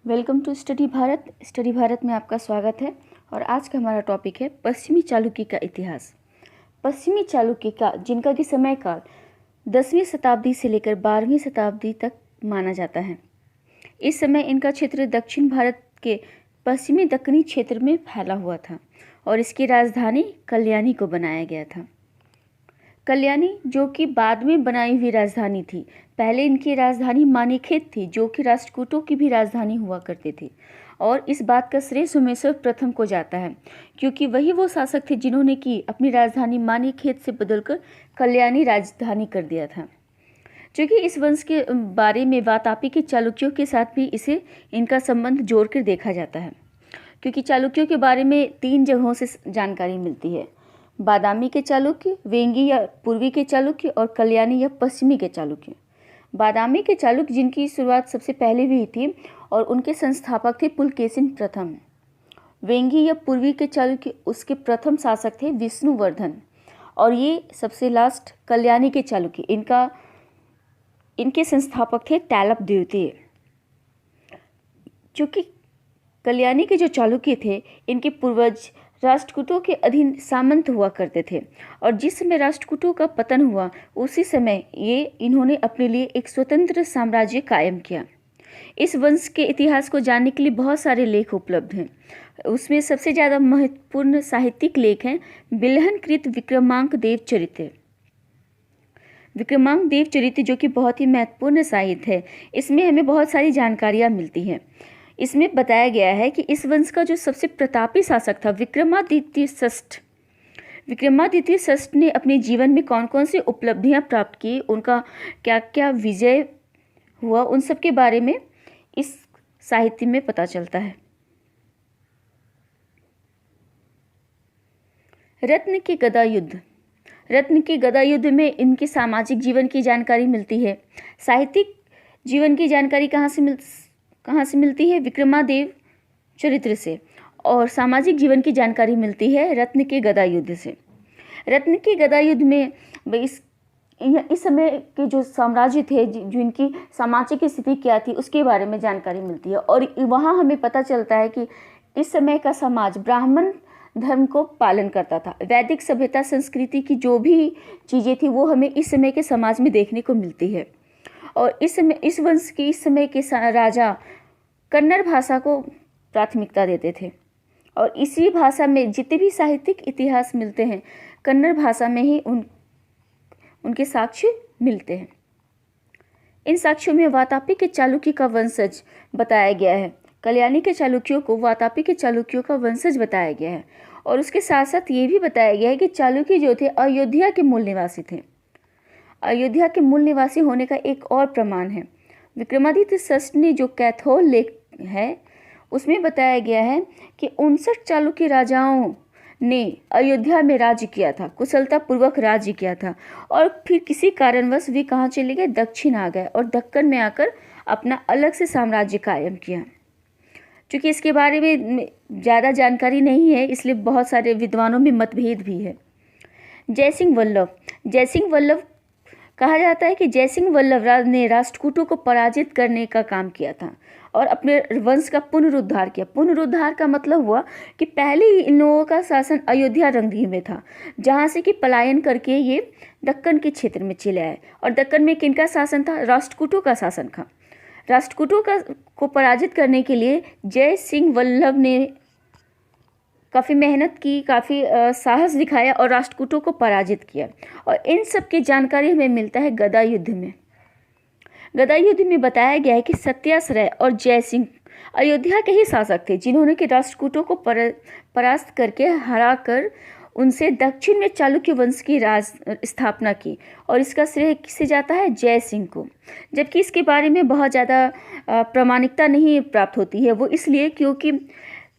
Welcome to study Bharat. Study Bharat में आपका स्वागत है। और आज का हमारा टॉपिक है पश्चिमी चालुक्य का इतिहास। पश्चिमी चालुक्य का जिनका कि समय काल 10वीं शताब्दी से लेकर 12वीं शताब्दी तक माना जाता है। इस समय इनका क्षेत्र दक्षिण भारत के पश्चिमी दक्कनी क्षेत्र में फैला हुआ था और इसकी राजधानी कल्याणी को बनाया गया था। कल्याणी जो कि बाद में बनाई हुई राजधानी थी। पहले इनकी राजधानी मानेखेत थी जो कि राष्ट्रकूटों की भी राजधानी हुआ करती थी। और इस बात का श्रेय सोमेश्वर प्रथम को जाता है क्योंकि वही वो शासक थे जिन्होंने की अपनी राजधानी मानेखेत से बदलकर कल्याणी राजधानी कर दिया था। क्योंकि इस वंश के बारे में वातापी के चालुक्यों के साथ भी इसे इनका संबंध जोड़कर देखा जाता है, क्योंकि चालुक्यों के बारे में 3 जगहों से जानकारी मिलती है। बादामी के चालुक्य, वेंगी या पूर्वी के चालुक्य और कल्याणी या पश्चिमी के चालुक्य। बादामी के चालुक्य जिनकी शुरुआत सबसे पहले हुई थी और उनके संस्थापक थे पुलकेशिन प्रथम। वेंगी या पूर्वी के चालुक्य उसके प्रथम शासक थे विष्णुवर्धन। और ये सबसे लास्ट कल्याणी के चालुक्य इनके संस्थापक थे टैलप द्वितीय। चूँकि कल्याणी के जो चालुक्य थे इनके पूर्वज राष्ट्रकूटों के अधीन सामंत हुआ करते थे और जिस समय राष्ट्रकूटों का पतन हुआ उसी समय इन्होंने अपने लिए एक स्वतंत्र साम्राज्य कायम किया। इस वंश के इतिहास को जानने के लिए बहुत सारे लेख उपलब्ध हैं। उसमें सबसे ज़्यादा महत्वपूर्ण साहित्यिक लेख हैं बिल्हनकृत विक्रमांक देव चरित्र। विक्रमांक देव चरित्र जो कि बहुत ही महत्वपूर्ण साहित्य है। इसमें हमें बहुत सारी जानकारियाँ मिलती हैं। इसमें बताया गया है कि इस वंश का जो सबसे प्रतापी शासक था विक्रमादित्य षष्ठ ने अपने जीवन में कौन कौन सी उपलब्धियां प्राप्त की, उनका क्या क्या विजय हुआ, उन सब के बारे में इस साहित्य में पता चलता है। रत्न की गदा युद्ध में इनके सामाजिक जीवन की जानकारी मिलती है। साहित्यिक जीवन की जानकारी कहाँ से मिलती है? विक्रमादेव चरित्र से। और सामाजिक जीवन की जानकारी मिलती है रत्न के गदा युद्ध से। रत्न के गदा युद्ध में इस समय के जो साम्राज्य थे जो इनकी सामाजिक स्थिति क्या थी उसके बारे में जानकारी मिलती है। और वहाँ हमें पता चलता है कि इस समय का समाज ब्राह्मण धर्म को पालन करता था। वैदिक सभ्यता संस्कृति की जो भी चीज़ें थी वो हमें इस समय के समाज में देखने को मिलती है। और इस वंश के इस समय के राजा कन्नड़ भाषा को प्राथमिकता देते थे और इसी भाषा में जितने भी साहित्यिक इतिहास मिलते हैं कन्नड़ भाषा में ही उनके साक्ष्य मिलते हैं। इन साक्ष्यों में वातापी के चालुक्य का वंशज बताया गया है। कल्याणी के चालुक्यों को वातापी के चालुक्यों का वंशज बताया गया है। और उसके साथ साथ ये भी बताया गया है कि चालुक्य जो थे अयोध्या के मूल निवासी थे। अयोध्या के मूल निवासी होने का एक और प्रमाण है विक्रमादित्य षष्ठ ने जो कैथोल लेख है उसमें बताया गया है कि 59 चालुक्य राजाओं ने अयोध्या में राज्य किया था, कुशलतापूर्वक राज्य किया था। और फिर किसी कारणवश वे कहाँ चले गए? दक्षिण आ गए और दक्कन में आकर अपना अलग से साम्राज्य कायम किया। क्योंकि इसके बारे में ज़्यादा जानकारी नहीं है इसलिए बहुत सारे विद्वानों में मतभेद भी है। जयसिंह वल्लभ कहा जाता है कि जयसिंह वल्लभ ने राष्ट्रकूटों को पराजित करने का काम किया था और अपने वंश का पुनरुद्धार किया। पुनरुद्धार का मतलब हुआ कि पहले ही इन लोगों का शासन अयोध्या रणधीर में था जहाँ से कि पलायन करके ये दक्कन के क्षेत्र में चले आए। और दक्कन में किनका शासन था? राष्ट्रकूटों का शासन था। राष्ट्रकूटों को पराजित करने के लिए जय सिंह वल्लभ ने काफ़ी मेहनत की, काफ़ी साहस दिखाया और राष्ट्रकूटों को पराजित किया। और इन सब की जानकारी हमें मिलता है गदा युद्ध में। गदा युद्ध में बताया गया है कि सत्याश्रय और जयसिंह अयोध्या के ही शासक थे जिन्होंने कि राष्ट्रकूटों को परास्त करके हराकर उनसे दक्षिण में चालुक्य वंश की राज स्थापना की। और इसका श्रेय किसे जाता है? जय सिंह को। जबकि इसके बारे में बहुत ज़्यादा प्रामाणिकता नहीं प्राप्त होती है। वो इसलिए क्योंकि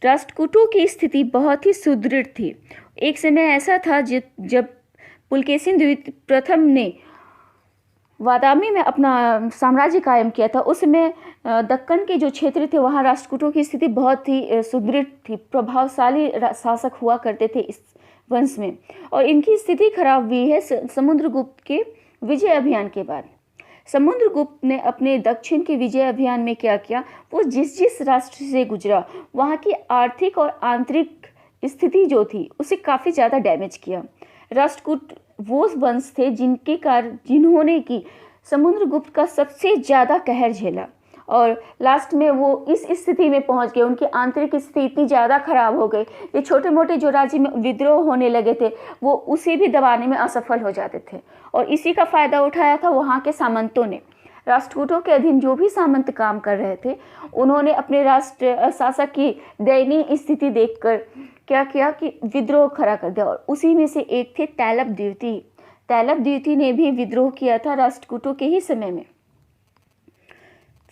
राष्ट्रकूटों की स्थिति बहुत ही सुदृढ़ थी। एक समय ऐसा था जब पुलकेशिन प्रथम ने बादामी में अपना साम्राज्य कायम किया था उस समय दक्कन के जो क्षेत्र थे वहाँ राष्ट्रकूटों की स्थिति बहुत ही सुदृढ़ थी। प्रभावशाली शासक हुआ करते थे इस वंश में। और इनकी स्थिति खराब हुई है समुद्रगुप्त के विजय अभियान के बाद। समुद्रगुप्त ने अपने दक्षिण के विजय अभियान में क्या किया, वो जिस जिस राष्ट्र से गुजरा वहाँ की आर्थिक और आंतरिक स्थिति जो थी उसे काफ़ी ज़्यादा डैमेज किया। राष्ट्रकूट वो वंश थे जिन्होंने कि समुद्रगुप्त का सबसे ज़्यादा कहर झेला और लास्ट में वो इस स्थिति में पहुंच गए, उनकी आंतरिक स्थिति इतनी ज़्यादा खराब हो गई, ये छोटे मोटे जो राज्य में विद्रोह होने लगे थे वो उसे भी दबाने में असफल हो जाते थे। और इसी का फ़ायदा उठाया था वहाँ के सामंतों ने। राष्ट्रकूटों के अधीन जो भी सामंत काम कर रहे थे उन्होंने अपने राष्ट्र शासक की दयनीय स्थिति देखकर क्या किया कि विद्रोह खड़ा कर दिया, और उसी में से एक थे तैलप द्वितीय। तैलप द्वितीय ने भी विद्रोह किया था राष्ट्रकूटों के ही समय में।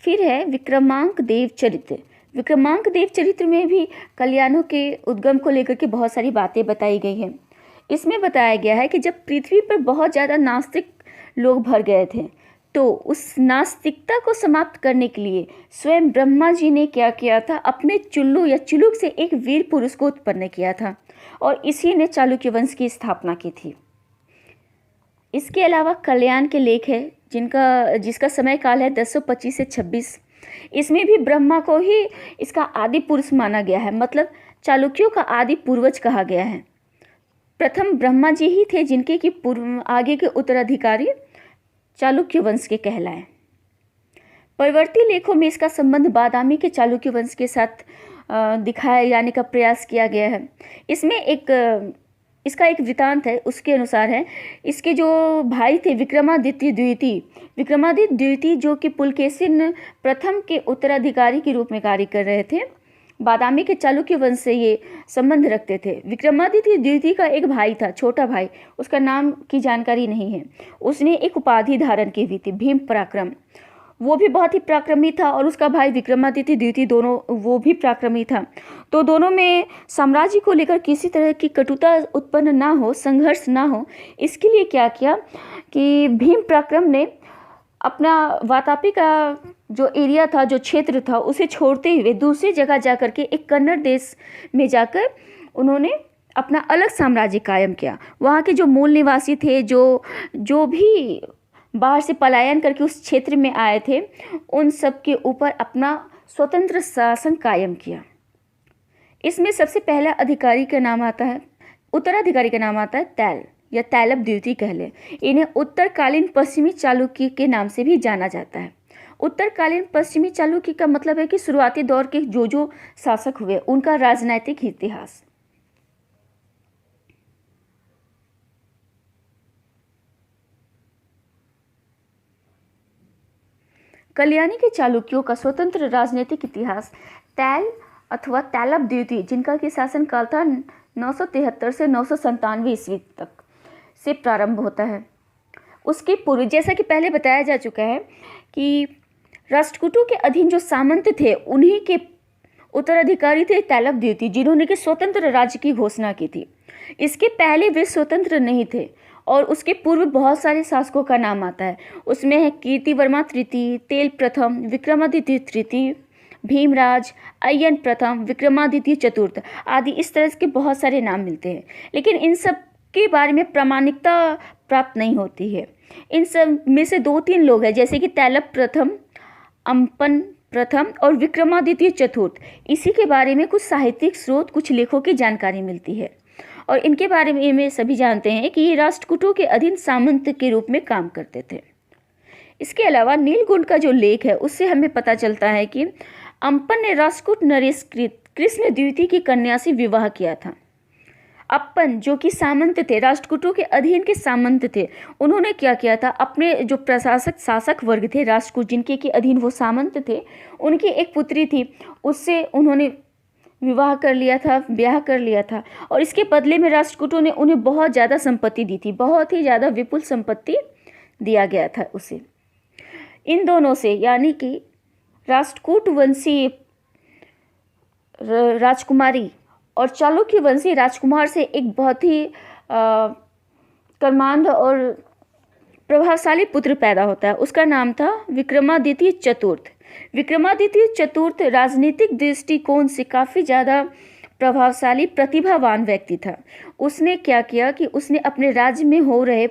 फिर है विक्रमांक देव चरित्र। विक्रमांक देव चरित्र में भी कल्याणों के उद्गम को लेकर के बहुत सारी बातें बताई गई हैं। इसमें बताया गया है कि जब पृथ्वी पर बहुत ज़्यादा नास्तिक लोग भर गए थे तो उस नास्तिकता को समाप्त करने के लिए स्वयं ब्रह्मा जी ने क्या किया था, अपने चुल्लू या चिलुक से एक वीर पुरुष को उत्पन्न किया था और इसी ने चालुक्य वंश की स्थापना की थी। इसके अलावा कल्याण के लेख है जिसका समय काल है 1025 से 26। इसमें भी ब्रह्मा को ही इसका आदि पुरुष माना गया है, मतलब चालुक्यों का आदि पूर्वज कहा गया है। प्रथम ब्रह्मा जी ही थे जिनके कि आगे के उत्तराधिकारी चालुक्य वंश के कहलाए। परवर्ती लेखों में इसका संबंध बादामी के चालुक्य वंश के साथ दिखाया जाने का प्रयास किया गया है। इसमें इसका एक वृतांत है, उसके अनुसार है इसके जो भाई थे विक्रमादित्य द्वितीय जो कि पुलकेशिन प्रथम के उत्तराधिकारी के रूप में कार्य कर रहे थे, बादामी के चालुक्य वंश से ये संबंध रखते थे। विक्रमादित्य द्वितीय का एक भाई था, छोटा भाई, उसका नाम की जानकारी नहीं है। उसने एक उपाधि धारण की हुई थी भीम पराक्रम, वो भी बहुत ही पराक्रमी था और उसका भाई विक्रमादित्य द्वितीय दोनों वो भी पराक्रमी था। तो दोनों में साम्राज्य को लेकर किसी तरह की कटुता उत्पन्न ना हो, संघर्ष ना हो, इसके लिए क्या किया कि भीम पराक्रम ने अपना वातापी का जो एरिया था, जो क्षेत्र था, उसे छोड़ते हुए दूसरी जगह जाकर के एक कन्नड़ देश में जाकर उन्होंने अपना अलग साम्राज्य कायम किया। वहाँ के जो मूल निवासी थे, जो भी बाहर से पलायन करके उस क्षेत्र में आए थे, उन सब के ऊपर अपना स्वतंत्र शासन कायम किया। इसमें सबसे पहला अधिकारी का नाम आता है, उत्तराधिकारी का नाम आता है तैल या तैलप द्वितीय कहले। इन्हें उत्तरकालीन पश्चिमी चालुक्य के नाम से भी जाना जाता है। उत्तरकालीन पश्चिमी चालुक्य का मतलब है कि शुरुआती दौर के जो शासक हुए उनका राजनैतिक इतिहास। कल्याणी के चालुक्यों का स्वतंत्र राजनीतिक इतिहास तैल अथवा तैलप द्वितीय, जिनका कि शासन काल था 973 से 997 ईस्वी तक से प्रारंभ होता है। उसके पूर्व, जैसा कि पहले बताया जा चुका है कि राष्ट्रकूटों के अधीन जो सामंत थे उन्हीं के उत्तराधिकारी थे तैलप द्वितीय, जिन्होंने कि स्वतंत्र राज्य की घोषणा की थी। इसके पहले वे स्वतंत्र नहीं थे और उसके पूर्व बहुत सारे शासकों का नाम आता है। उसमें है कीर्तिवर्मा तृतीय, तेल प्रथम, विक्रमादित्य तृतीय, भीमराज, अय्यन प्रथम, विक्रमादित्य चतुर्थ आदि। इस तरह के बहुत सारे नाम मिलते हैं, लेकिन इन सब के बारे में प्रामाणिकता प्राप्त नहीं होती है। इन सब में से 2-3 लोग हैं, जैसे कि तैलप प्रथम, अम्पन प्रथम और विक्रमादित्य चतुर्थ। इसी के बारे में कुछ साहित्यिक स्रोत, कुछ लेखों की जानकारी मिलती है और इनके बारे में सभी जानते हैं कि ये राष्ट्रकूटों के अधीन सामंत के रूप में काम करते थे। इसके अलावा नीलकुंड का जो लेख है उससे हमें पता चलता है कि अम्पन ने राष्ट्रकूट नरेश कृष्ण द्वितीय की कन्या से विवाह किया था। अप्पन जो कि सामंत थे, राष्ट्रकूटों के अधीन के सामंत थे, उन्होंने क्या किया था, अपने जो शासक वर्ग थे राष्ट्रकूट जिनके के अधीन वो सामंत थे, उनकी एक पुत्री थी, उससे उन्होंने विवाह कर लिया था, ब्याह कर लिया था और इसके बदले में राष्ट्रकूटों ने उन्हें बहुत ज़्यादा संपत्ति दी थी, बहुत ही ज़्यादा विपुल संपत्ति दिया गया था उसे। इन दोनों से यानी कि राष्ट्रकूट वंशी राजकुमारी और चालुक्य वंशी राजकुमार से एक बहुत ही कर्मांध और प्रभावशाली पुत्र पैदा होता है। उसका नाम था विक्रमादित्य चतुर्थ। विक्रमादित्य चतुर्थ राजनीतिक दृष्टिकोण से काफ़ी ज़्यादा प्रभावशाली, प्रतिभावान व्यक्ति था। उसने क्या किया कि उसने अपने राज्य में हो रहे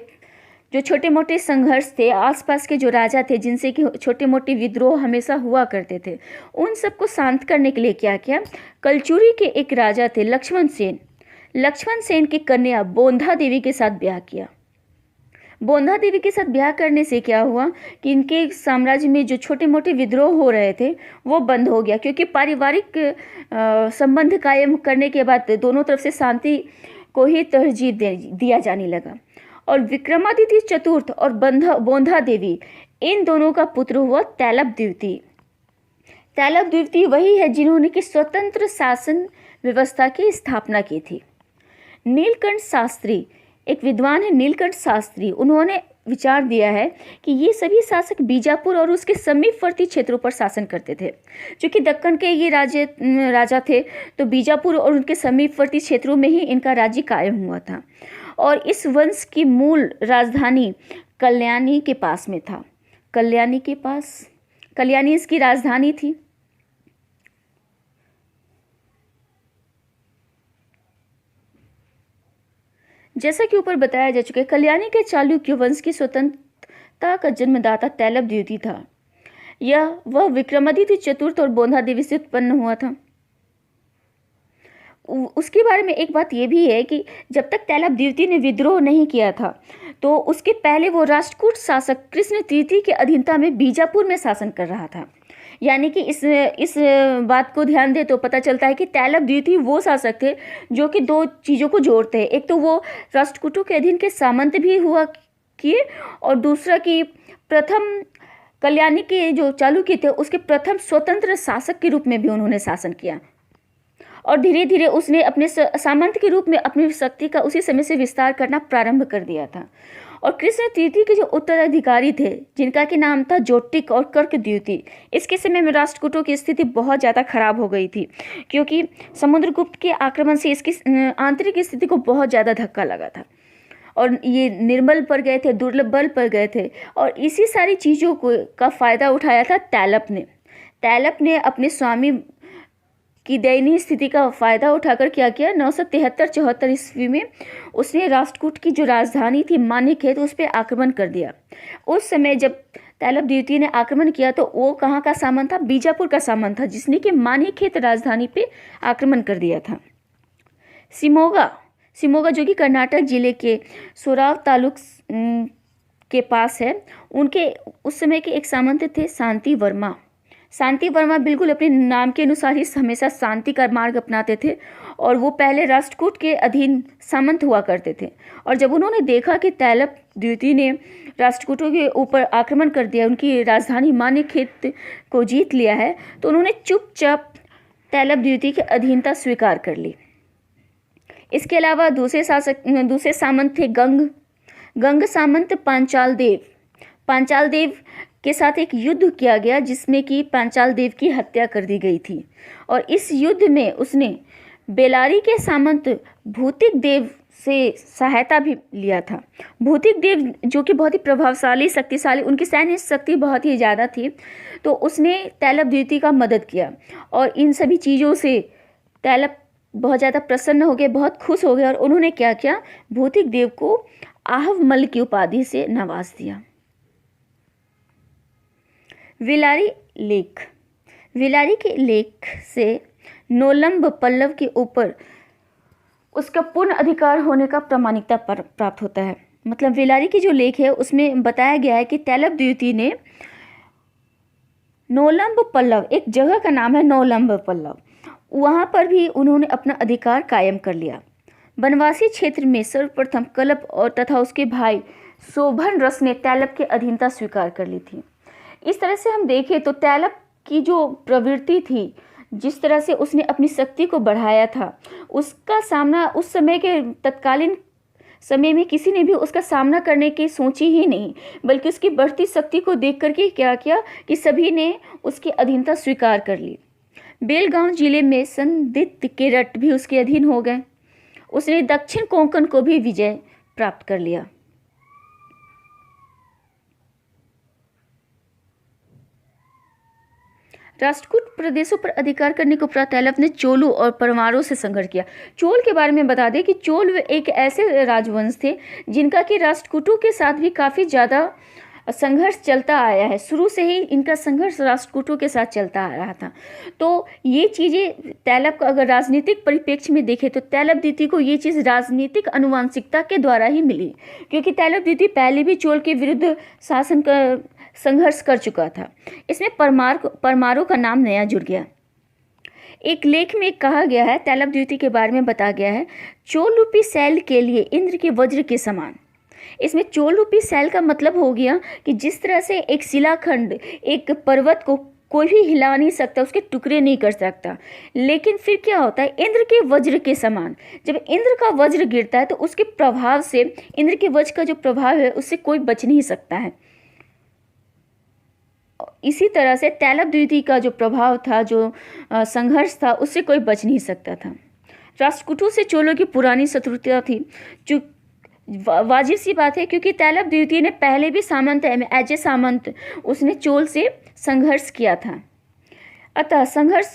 जो छोटे मोटे संघर्ष थे, आसपास के जो राजा थे जिनसे कि छोटे मोटे विद्रोह हमेशा हुआ करते थे, उन सबको शांत करने के लिए क्या किया, कलचुरी के एक राजा थे लक्ष्मण सेन की कन्या बोंधा देवी के साथ ब्याह किया। बोंधा देवी के साथ ब्याह करने से क्या हुआ कि इनके साम्राज्य में जो छोटे मोटे विद्रोह हो रहे थे वो बंद हो गया, क्योंकि पारिवारिक संबंध कायम करने के बाद दोनों तरफ से शांति को ही तरजीह दिया जाने लगा। और विक्रमादित्य चतुर्थ और बोंधा देवी, इन दोनों का पुत्र हुआ तैलप द्वितीय। तैलप द्वितीय वही है जिन्होंने कि स्वतंत्र शासन व्यवस्था की स्थापना की थी। नीलकंठ शास्त्री, एक विद्वान है नीलकंठ शास्त्री, उन्होंने विचार दिया है कि ये सभी शासक बीजापुर और उसके समीपवर्ती क्षेत्रों पर शासन करते थे। क्योंकि दक्कन के ये राजा थे, तो बीजापुर और उनके समीपवर्ती क्षेत्रों में ही इनका राज्य कायम हुआ था। और इस वंश की मूल राजधानी कल्याणी के पास में था। कल्याणी इसकी राजधानी थी। जैसा कि ऊपर बताया जा चुका है, कल्याणी के चालुक्य वंश की स्वतंत्रता का जन्मदाता तैलप द्वितीय था। वह विक्रमादित्य चतुर्थ और बोंधा देवी से उत्पन्न हुआ था। उसके बारे में एक बात यह भी है कि जब तक तैलप द्वितीय ने विद्रोह नहीं किया था, तो उसके पहले वो राष्ट्रकूट शासक कृष्ण तृतीय के अधीनता में बीजापुर में शासन कर रहा था। यानी कि इस बात को ध्यान दे तो पता चलता है कि तैलप द्वितीय वो शासक थे जो कि दो चीज़ों को जोड़ते हैं। एक तो वो राष्ट्रकूटों के अधीन के सामंत भी हुआ किए, और दूसरा कि प्रथम कल्याणी के जो चालुक्य थे उसके प्रथम स्वतंत्र शासक के रूप में भी उन्होंने शासन किया। और धीरे धीरे उसने अपने सामंत के रूप में अपनी शक्ति का उसी समय से विस्तार करना प्रारंभ कर दिया था। और कृष्ण तृतीय के जो उत्तराधिकारी थे, जिनका कि नाम था जोटिक और कर्क द्वितीय, इसके समय में राष्ट्रकूटों की स्थिति बहुत ज़्यादा खराब हो गई थी, क्योंकि समुद्रगुप्त के आक्रमण से इसकी आंतरिक स्थिति को बहुत ज़्यादा धक्का लगा था और ये निर्बल पड़ गए थे, दुर्बल पड़ गए थे। और इसी सारी चीज़ों का फ़ायदा उठाया था तैलप ने अपने स्वामी की दयनीय स्थिति का फ़ायदा उठाकर क्या किया, 973-74 ईस्वी में उसने राष्ट्रकूट की जो राजधानी थी मान्यखेत, उस पर आक्रमण कर दिया। उस समय जब तैलप द्वितीय ने आक्रमण किया तो वो कहाँ का सामंत था, बीजापुर का सामंत था, जिसने कि मान्यखेत राजधानी पे आक्रमण कर दिया था। सिमोगा जो कि कर्नाटक जिले के सोराव तालुक के पास है, उनके उस समय के एक सामंत थे शांति वर्मा बिल्कुल अपने नाम के अनुसार ही हमेशा शांति का मार्ग अपनाते थे, और वो पहले राष्ट्रकूट के अधीन सामंत हुआ करते थे। और जब उन्होंने देखा कि तैलप द्वितीय ने राष्ट्रकूटों के ऊपर आक्रमण कर दिया, उनकी राजधानी मान्यखेत को जीत लिया है, तो उन्होंने चुपचाप तैलप द्वितीय की अधीनता स्वीकार कर ली। इसके अलावा दूसरे सामंत थे गंग सामंत पांचाल देव के साथ एक युद्ध किया गया, जिसमें कि पांचाल देव की हत्या कर दी गई थी। और इस युद्ध में उसने बेलारी के सामंत भूतिक देव से सहायता भी लिया था। भूतिक देव जो कि बहुत ही प्रभावशाली, शक्तिशाली, उनकी सैन्य शक्ति बहुत ही ज़्यादा थी, तो उसने तैलप द्वितीय का मदद किया। और इन सभी चीज़ों से तैलप बहुत ज़्यादा प्रसन्न हो गए, बहुत खुश हो गए, और उन्होंने क्या किया, भूतिक देव को आहवमल की उपाधि से नवाज दिया। विलारी के लेख से नोलंब पल्लव के ऊपर उसका पूर्ण अधिकार होने का प्रामाणिकता प्राप्त होता है। मतलब विलारी की जो लेख है उसमें बताया गया है कि तैलप द्वितीय ने नोलंब पल्लव, एक जगह का नाम है नोलंब पल्लव, वहाँ पर भी उन्होंने अपना अधिकार कायम कर लिया। बनवासी क्षेत्र में सर्वप्रथम कलप और तथा उसके भाई शोभन रस ने तैलप की अधीनता स्वीकार कर ली थी। इस तरह से हम देखें तो तैलप की जो प्रवृत्ति थी, जिस तरह से उसने अपनी शक्ति को बढ़ाया था, उसका सामना उस समय के तत्कालीन समय में किसी ने भी उसका सामना करने की सोची ही नहीं, बल्कि उसकी बढ़ती शक्ति को देख करके क्या किया कि सभी ने उसकी अधीनता स्वीकार कर ली। बेलगांव जिले में संदिग्ध केरट भी उसके अधीन हो गए। उसने दक्षिण कोंकण को भी विजय प्राप्त कर लिया। राष्ट्रकूट प्रदेशों पर अधिकार करने के उपरांत तैलप ने चोलों और परमारों से संघर्ष किया। चोल के बारे में बता दें कि चोल एक ऐसे राजवंश थे जिनका कि राष्ट्रकूटों के साथ भी काफ़ी ज़्यादा संघर्ष चलता आया है। शुरू से ही इनका संघर्ष राष्ट्रकूटों के साथ चलता आ रहा था। तो ये चीज़ें तैलप का अगर राजनीतिक परिप्रेक्ष्य में देखें तो तैलप द्वितीय को ये चीज़ राजनीतिक आनुवंशिकता के द्वारा ही मिली, क्योंकि तैलप द्वितीय पहले भी चोल के विरुद्ध शासन का संघर्ष कर चुका था। इसमें परमारों का नाम नया जुड़ गया। एक लेख में कहा गया है, तैलप द्वितीय के बारे में बताया गया है, चोल रूपी शैल के लिए इंद्र के वज्र के समान। इसमें चोल रूपी शैल का मतलब हो गया कि जिस तरह से एक शिलाखंड, एक पर्वत को कोई भी हिला नहीं सकता, उसके टुकड़े नहीं कर सकता, लेकिन फिर क्या होता है, इंद्र के वज्र के समान जब इंद्र का वज्र गिरता है तो उसके प्रभाव से, इंद्र के वज्र का जो प्रभाव है उससे कोई बच नहीं सकता है। इसी तरह से तैलप द्वितीय का जो प्रभाव था, जो संघर्ष था, उससे कोई बच नहीं सकता था। राष्ट्रकूटों से चोलों की पुरानी शत्रुता थी, जो वाजिब सी बात है, क्योंकि तैलप द्वितीय ने पहले भी सामंत एज ए सामंत उसने चोल से संघर्ष किया था। अतः संघर्ष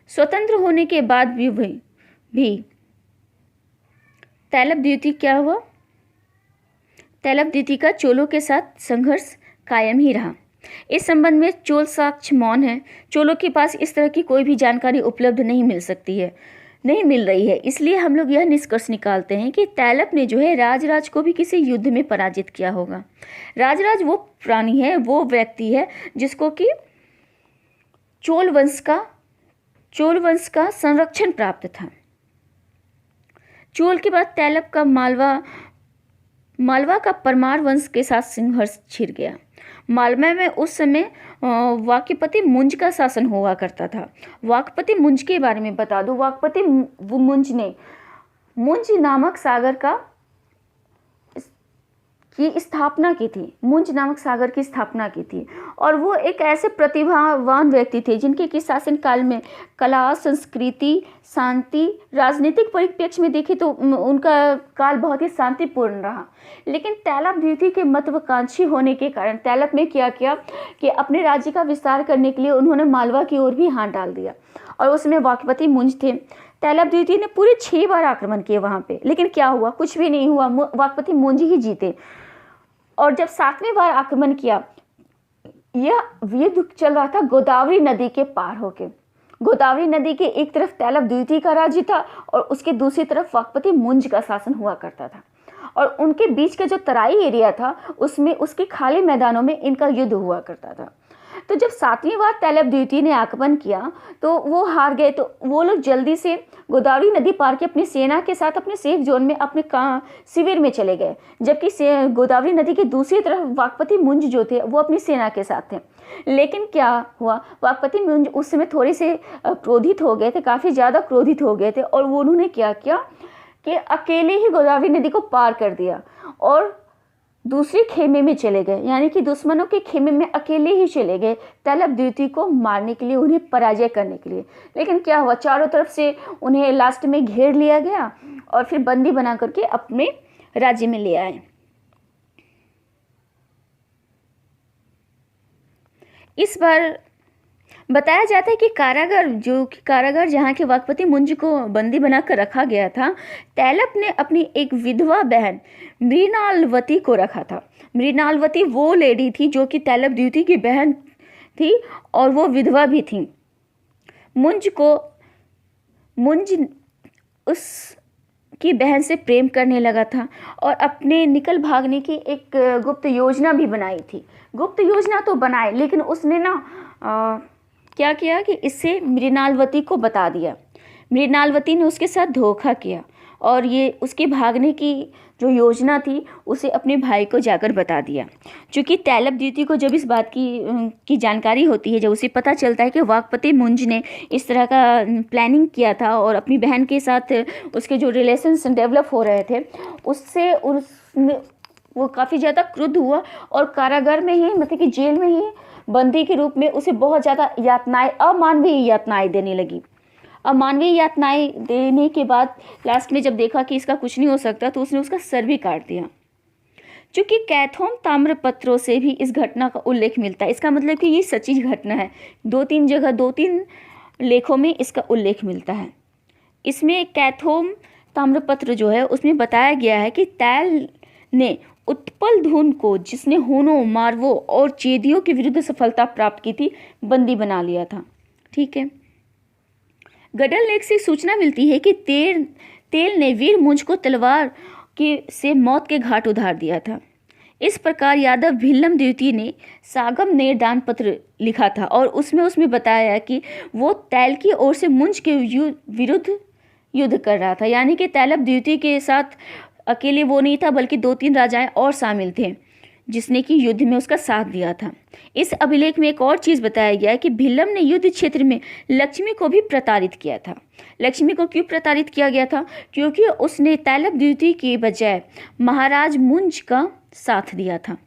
स्वतंत्र होने के बाद भी तैलप द्वितीय क्या हुआ, तैलप द्वितीय का चोलों के साथ संघर्ष कायम ही रहा। इस संबंध में चोल साक्ष्य मौन है। चोलों के पास इस तरह की कोई भी जानकारी उपलब्ध नहीं मिल रही है। इसलिए हम लोग यह निष्कर्ष निकालते हैं कि तैलप ने जो है राजराज को भी किसी युद्ध में पराजित किया होगा। राजराज वो प्राणी है, वो व्यक्ति है जिसको कि चोल वंश का संरक्षण प्राप्त था। चोल के बाद तैलप का मालवा का परमार वंश के साथ संघर्ष छिड़ गया। मालवा में उस समय वाक्यपति मुंज का शासन हुआ करता था। वाक्यपति मुंज के बारे में बता दूं, वाक्यपति मुंज ने मुंज नामक सागर की स्थापना की थी। मुंज नामक सागर की स्थापना की थी और वो एक ऐसे प्रतिभावान व्यक्ति थे जिनके कि शासन काल में कला, संस्कृति, शांति, राजनीतिक परिप्रेक्ष्य में देखें तो उनका काल बहुत ही शांतिपूर्ण रहा। लेकिन तैलप द्वितीय के महत्वाकांक्षी होने के कारण तैलप ने क्या किया कि अपने राज्य का विस्तार करने के लिए उन्होंने मालवा की ओर भी हाथ डाल दिया और उसमें वाक्यपति मुंज थे। तैलप द्वितीय ने पूरे 6 बार आक्रमण किए वहाँ पे, लेकिन क्या हुआ, कुछ भी नहीं हुआ। वाक्यपति मुंज ही जीते। और जब 7वें बार आक्रमण किया, यह युद्ध चल रहा था गोदावरी नदी के पार होके। गोदावरी नदी के एक तरफ तैलप द्वितीय का राज्य था और उसके दूसरी तरफ वाक्यपति मुंज का शासन हुआ करता था और उनके बीच का जो तराई एरिया था उसमें उसके खाली मैदानों में इनका युद्ध हुआ करता था। तो जब 7वीं बार तैलप द्वितीय ने आक्रमण किया तो वो हार गए। तो वो लोग जल्दी से गोदावरी नदी पार के अपनी सेना के साथ अपने सेफ जोन में अपने शिविर में चले गए, जबकि गोदावरी नदी की दूसरी तरफ वाक्यपति मुंज जो थे वो अपनी सेना के साथ थे। लेकिन क्या हुआ, वाक्यपति मुंज उस समय थोड़े से क्रोधित हो गए थे, काफ़ी ज़्यादा क्रोधित हो गए थे और वो उन्होंने क्या किया कि अकेले ही गोदावरी नदी को पार कर दिया और दूसरे खेमे में चले गए, यानी कि दुश्मनों के खेमे में अकेले ही चले गए तैलप द्वितीय को मारने के लिए, उन्हें पराजय करने के लिए। लेकिन क्या हुआ, चारों तरफ से उन्हें लास्ट में घेर लिया गया और फिर बंदी बना करके अपने राज्य में ले आए। इस बार बताया जाता है कि कारागार जहाँ के वाक्यपति मुंज को बंदी बनाकर रखा गया था, तैलप ने अपनी एक विधवा बहन मृणालवती को रखा था। मृणालवती वो लेडी थी जो कि तैलप द्वितीय की बहन थी और वो विधवा भी थी। मुंज उसकी बहन से प्रेम करने लगा था और अपने निकल भागने की एक गुप्त योजना भी बनाई थी। गुप्त योजना तो बनाए, लेकिन उसने क्या किया कि इससे मृणालवती को बता दिया। मृणालवती ने उसके साथ धोखा किया और ये उसके भागने की जो योजना थी उसे अपने भाई को जाकर बता दिया। क्योंकि तैलप द्वितीय को जब इस बात की जानकारी होती है, जब उसे पता चलता है कि वाक्यपति मुंज ने इस तरह का प्लानिंग किया था और अपनी बहन के साथ उसके जो रिलेशंस डेवलप हो रहे थे, उससे वो काफ़ी ज़्यादा क्रुद्ध हुआ और कारागार में ही, मतलब कि जेल में ही बंदी के रूप में उसे बहुत ज़्यादा यातनाएं, अमानवीय यातनाएं देने लगी। अमानवीय यातनाएं देने के बाद लास्ट में जब देखा कि इसका कुछ नहीं हो सकता तो उसने उसका सर भी काट दिया। चूँकि कैथोम ताम्रपत्रों से भी इस घटना का उल्लेख मिलता है, इसका मतलब कि ये सच्ची घटना है। 2-3 जगह 2-3 लेखों में इसका उल्लेख मिलता है। इसमें कैथोम ताम्रपत्र जो है उसमें बताया गया है कि तैल ने उत्पल धुन को, जिसने हुनों, मारवों और चेदियों के विरुद्ध सफलता प्राप्त की थी, बंदी बना लिया था। ठीक है। गडल लेख से सूचना मिलती है कि तेल ने वीर मुंज को तलवार से मौत के घाट उतार दिया था। इस प्रकार यादव भिल्लम द्वितीय ने सागम ने दान पत्र लिखा था और उसमें बताया कि वो तैल की ओर से मुंज के विरुद्ध युद्ध कर रहा था। यानी कि तैलब द्वितीय के साथ अकेले वो नहीं था, बल्कि 2-3 राजाएं और शामिल थे जिसने कि युद्ध में उसका साथ दिया था। इस अभिलेख में एक और चीज़ बताया गया है कि भिल्लम ने युद्ध क्षेत्र में लक्ष्मी को भी प्रताड़ित किया था। लक्ष्मी को क्यों प्रताड़ित किया गया था? क्योंकि उसने तैलब द्वितीय के बजाय महाराज मुंज का साथ दिया था।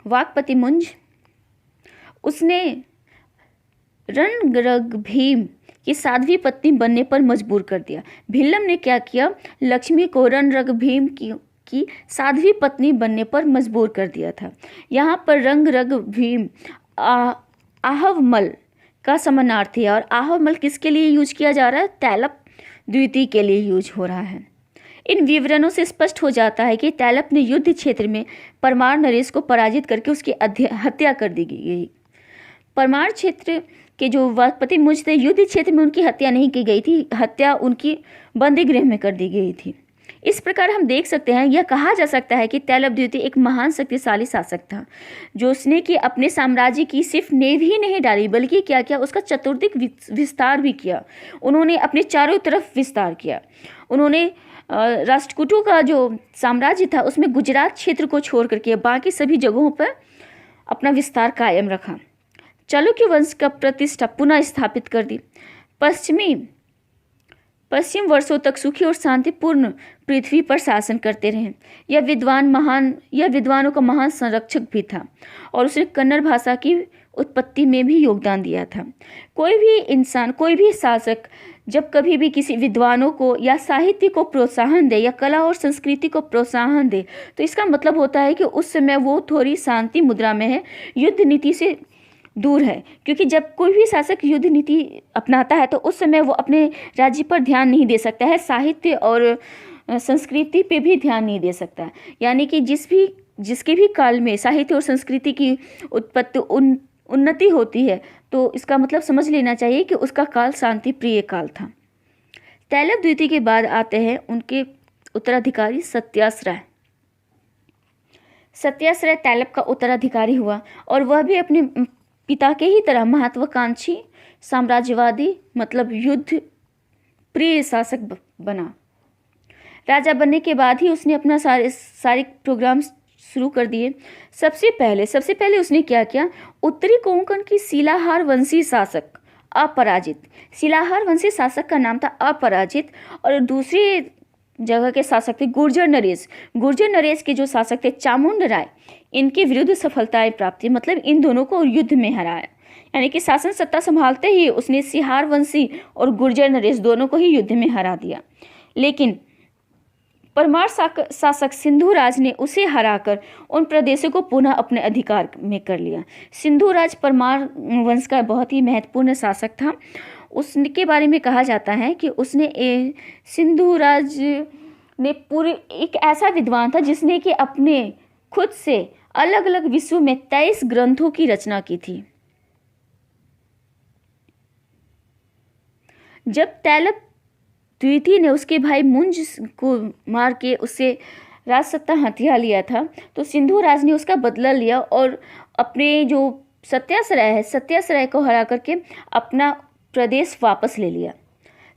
वाकपति मुंज, उसने रणरग भीम की साध्वी पत्नी बनने पर मजबूर कर दिया। भिल्लम ने क्या किया? लक्ष्मी को रणरग भीम की साध्वी पत्नी बनने पर मजबूर कर दिया था। यहाँ पर रणरग भीम आहवमल का समानार्थी है और आहवमल किसके लिए यूज किया जा रहा है? तैलब द्वितीय के लिए यूज हो रहा है। इन विवरणों से स्पष्ट हो जाता है कि तैलब ने युद्ध क्षेत्र में परमार नरेश को पराजित करके उसकी हत्या कर दी गई। परमार क्षेत्र के जो वाकपति मुंज थे, युद्ध क्षेत्र में उनकी हत्या नहीं की गई थी, हत्या उनकी बंदी गृह में कर दी गई थी। इस प्रकार हम देख सकते हैं, यह कहा जा सकता है कि तैलब द्वितीय एक महान शक्तिशाली शासक था, जो उसने कि अपने साम्राज्य की सिर्फ नींव ही नहीं डाली, बल्कि क्या किया, उसका चतुर्दिक विस्तार भी किया। उन्होंने अपने चारों तरफ विस्तार किया। उन्होंने राष्ट्रकूटों का जो साम्राज्य था उसमें गुजरात क्षेत्र को छोड़ करके बाकी सभी जगहों पर अपना विस्तार कायम रखा। चालुक्य वंश का प्रतिष्ठा पुनः स्थापित कर दी। पश्चिम वर्षों तक सुखी और शांतिपूर्ण पृथ्वी पर शासन करते रहे। यह विद्वानों का महान संरक्षक भी था और उसने कन्नड़ भाषा की उत्पत्ति में भी योगदान दिया था। कोई भी इंसान, कोई भी शासक जब कभी भी किसी विद्वानों को या साहित्य को प्रोत्साहन दे या कला और संस्कृति को प्रोत्साहन दे, तो इसका मतलब होता है कि उस समय वो थोड़ी शांति मुद्रा में है, युद्ध नीति से दूर है। क्योंकि जब कोई भी शासक युद्ध नीति अपनाता है तो उस समय वो अपने राज्य पर ध्यान नहीं दे सकता है, साहित्य और संस्कृति पे भी ध्यान नहीं दे सकता है। यानी कि जिसके भी काल में साहित्य और संस्कृति की उत्पत्ति उन्नति होती है, तो इसका मतलब समझ लेना चाहिए कि उसका काल शांति प्रिय काल था। तैलब द्वितीय के बाद आते हैं उनके उत्तराधिकारी सत्याश्रय। सत्याश्रय तैलब का उत्तराधिकारी हुआ और वह भी अपने पिता के ही तरह महत्वाकांक्षी, साम्राज्यवादी, मतलब युद्ध प्रिय शासक बना। राजा बनने के बाद ही उसने अपना सारे प्रोग्राम शुरू कर दिए। सबसे पहले उसने क्या किया? उत्तरी कोंकण की शिलाहार वंशी शासक अपराजित, शिलाहार वंशी शासक का नाम था अपराजित, और दूसरी जगह के शासक थे गुर्जर नरेश। गुर्जर नरेश के जो शासक थे चामुंड राय, इनके विरुद्ध सफलताएं प्राप्त, मतलब इन दोनों को युद्ध में हराया। यानी कि शासन सत्ता संभालते ही उसने सिहार वंशी और गुर्जर नरेश दोनों को ही युद्ध में हरा दिया। लेकिन परमार शासक सिंधुराज ने उसे हराकर उन प्रदेशों को पुनः अपने अधिकार में कर लिया। सिंधुराज परमार वंश का बहुत ही महत्वपूर्ण शासक था। उसके बारे में कहा जाता है कि सिंधुराज ने पूरे एक ऐसा विद्वान था जिसने कि अपने खुद से अलग अलग विषयों में 23 ग्रंथों की रचना की थी। जब तैलब द्वितीय ने उसके भाई मुंज को मार के उससे राज सत्ता हथिया लिया था, तो सिंधुराज ने उसका बदला लिया और अपने जो सत्याश्रय को हरा करके अपना प्रदेश वापस ले लिया।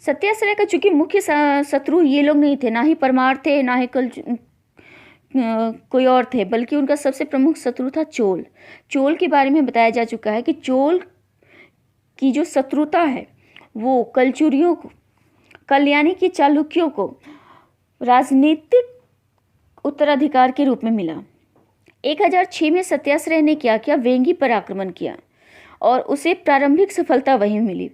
सत्याश्रय का चूंकि मुख्य शत्रु ये लोग नहीं थे, ना ही परमार थे, ना ही कोई और थे, बल्कि उनका सबसे प्रमुख शत्रु था चोल। चोल के बारे में बताया जा चुका है कि चोल की जो शत्रुता है वो कलचुरियों को, कल्याणी की चालुक्यों को राजनीतिक उत्तराधिकार के रूप में मिला। 1006 में सत्याश्रय ने क्या किया? वेंगी पर आक्रमण किया और उसे प्रारंभिक सफलता वहीं मिली।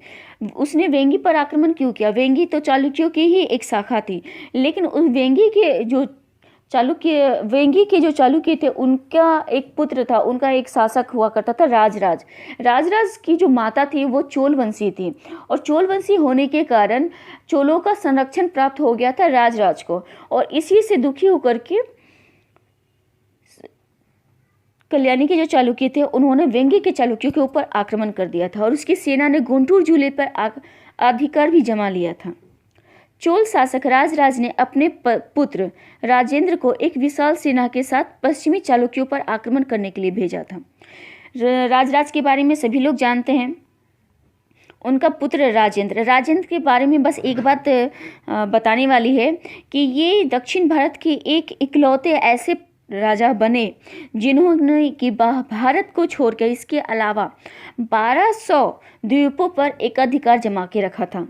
उसने वेंगी पर आक्रमण क्यों किया? वेंगी तो चालुक्यों की ही एक शाखा थी, लेकिन उस वेंगी के जो चालुक्य, वेंगी के जो चालुक्य थे उनका एक पुत्र था, उनका एक शासक हुआ करता था राजराज। राजराज की जो माता थी वो चोल वंशी थी, और चोल वंशी होने के कारण चोलों का संरक्षण प्राप्त हो गया था राजराज को, और इसी से दुखी होकर के कल्याणी के जो चालुक्य थे उन्होंने वेंगी के चालुक्यों के ऊपर आक्रमण कर दिया था, और उसकी सेना ने गुंटूर जिले पर अधिकार भी जमा लिया था। चोल शासक राजराज ने अपने पुत्र राजेंद्र को एक विशाल सेना के साथ पश्चिमी चालुक्यों पर आक्रमण करने के लिए भेजा था। राजराज के बारे में सभी लोग जानते हैं। उनका पुत्र राजेंद्र के बारे में बस एक बात बताने वाली है कि ये दक्षिण भारत के एक इकलौते ऐसे राजा बने जिन्होंने कि भारत को छोड़कर इसके अलावा 1200 द्वीपों पर एकाधिकार जमा के रखा था,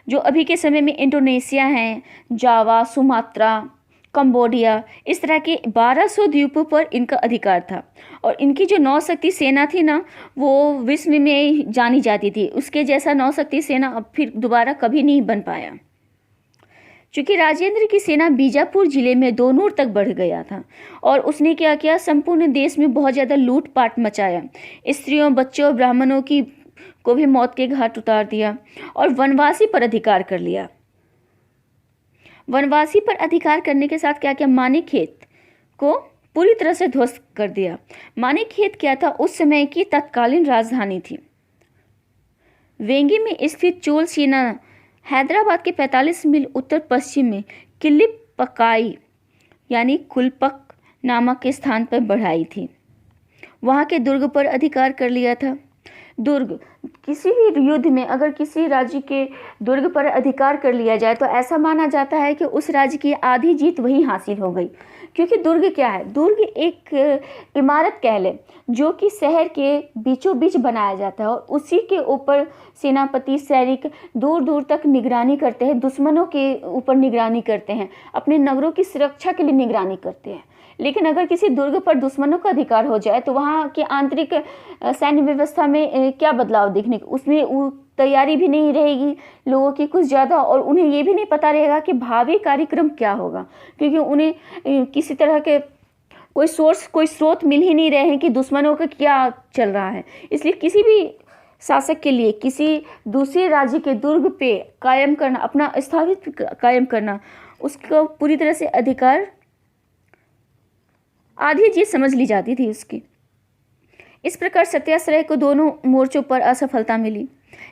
जो अभी के समय में इंडोनेशिया है, जावा, सुमात्रा, कंबोडिया, इस तरह के 1200 द्वीपों पर इनका अधिकार था। और इनकी जो नौशक्ति सेना थी ना, वो विश्व में जानी जाती थी। उसके जैसा नौशक्ति सेना अब फिर दोबारा कभी नहीं बन पाया। चूँकि राजेंद्र की सेना बीजापुर जिले में दोनूर तक बढ़ गया था, और उसने क्या किया, संपूर्ण देश में बहुत ज़्यादा लूटपाट मचाया, स्त्रियों, बच्चों, ब्राह्मणों को भी मौत के घाट उतार दिया, और वनवासी पर अधिकार कर लिया। वनवासी पर अधिकार करने के साथ क्या किया, मानेकखेत को पूरी तरह से ध्वस्त कर दिया। मानेकखेत क्या था, उस समय की तत्कालीन राजधानी थी। वेंगी में स्थित चोल सेना हैदराबाद के 45 मील उत्तर पश्चिम में किल्लीपकाई यानी कुलपक नामक के स्थान पर बढ़ाई थी। वहाँ के दुर्ग पर अधिकार कर लिया था। दुर्ग, किसी भी युद्ध में अगर किसी राज्य के दुर्ग पर अधिकार कर लिया जाए तो ऐसा माना जाता है कि उस राज्य की आधी जीत वहीं हासिल हो गई। क्योंकि दुर्ग क्या है, दुर्ग एक इमारत कह ले जो कि शहर के बीचों बीच बनाया जाता है, और उसी के ऊपर सेनापति, सैनिक दूर दूर तक निगरानी करते हैं, दुश्मनों के ऊपर निगरानी करते हैं, अपने नगरों की सुरक्षा के लिए निगरानी करते हैं। लेकिन अगर किसी दुर्ग पर दुश्मनों का अधिकार हो जाए तो वहाँ की आंतरिक सैन्य व्यवस्था में क्या बदलाव देखने को, उसमें तैयारी भी नहीं रहेगी लोगों की कुछ ज़्यादा, और उन्हें ये भी नहीं पता रहेगा कि भावी कार्यक्रम क्या होगा, क्योंकि उन्हें किसी तरह के कोई स्रोत मिल ही नहीं रहे हैं कि दुश्मनों का क्या चल रहा है। इसलिए किसी भी शासक के लिए किसी दूसरे राज्य के दुर्ग पे कायम करना, अपना स्थापित कायम करना, उसको पूरी तरह से अधिकार, आधी जीत समझ ली जाती थी उसकी। इस प्रकार सत्याश्रय को दोनों मोर्चों पर असफलता मिली,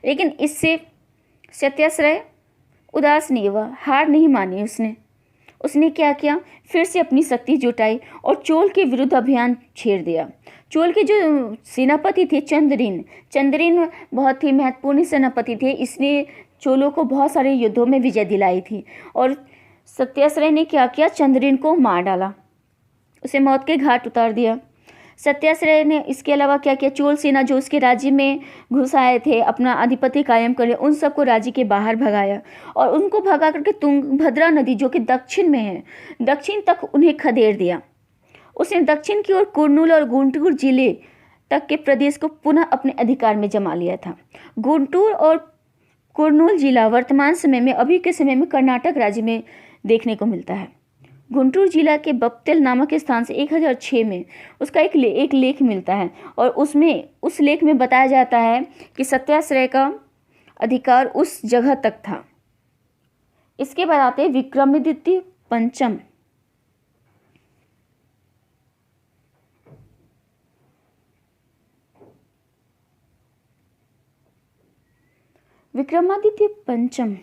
लेकिन इससे सत्याश्रय उदास नहीं हुआ, हार नहीं मानी उसने क्या किया, फिर से अपनी शक्ति जुटाई और चोल के विरुद्ध अभियान छेड़ दिया। चोल के जो सेनापति थे चंद्रिन बहुत ही महत्वपूर्ण सेनापति थे। इसने चोलों को बहुत सारे युद्धों में विजय दिलाई थी, और सत्याश्रय ने क्या किया, चंद्रिन को मार डाला, उसे मौत के घाट उतार दिया। सत्याश्रय ने इसके अलावा क्या किया, चोल सेना जो उसके राज्य में घुस आए थे अपना आधिपत्य कायम कर लिया, उन सबको राज्य के बाहर भगाया, और उनको भगा करके तुंगभद्रा नदी जो कि दक्षिण में है, दक्षिण तक उन्हें खदेड़ दिया। उसने दक्षिण की ओर कुर्नूल और गुंटूर जिले तक के प्रदेश को पुनः अपने अधिकार में जमा लिया था। गुंटूर और कुर्नूल जिला वर्तमान समय में, अभी के समय में कर्नाटक राज्य में देखने को मिलता है। गुंटूर जिला के बप्तेल नामक स्थान से 1006 में उसका एक लेख मिलता है, और उस लेख में बताया जाता है कि सत्याश्रय का अधिकार उस जगह तक था। इसके बाद आते विक्रमादित्य पंचम। विक्रमादित्य पंचम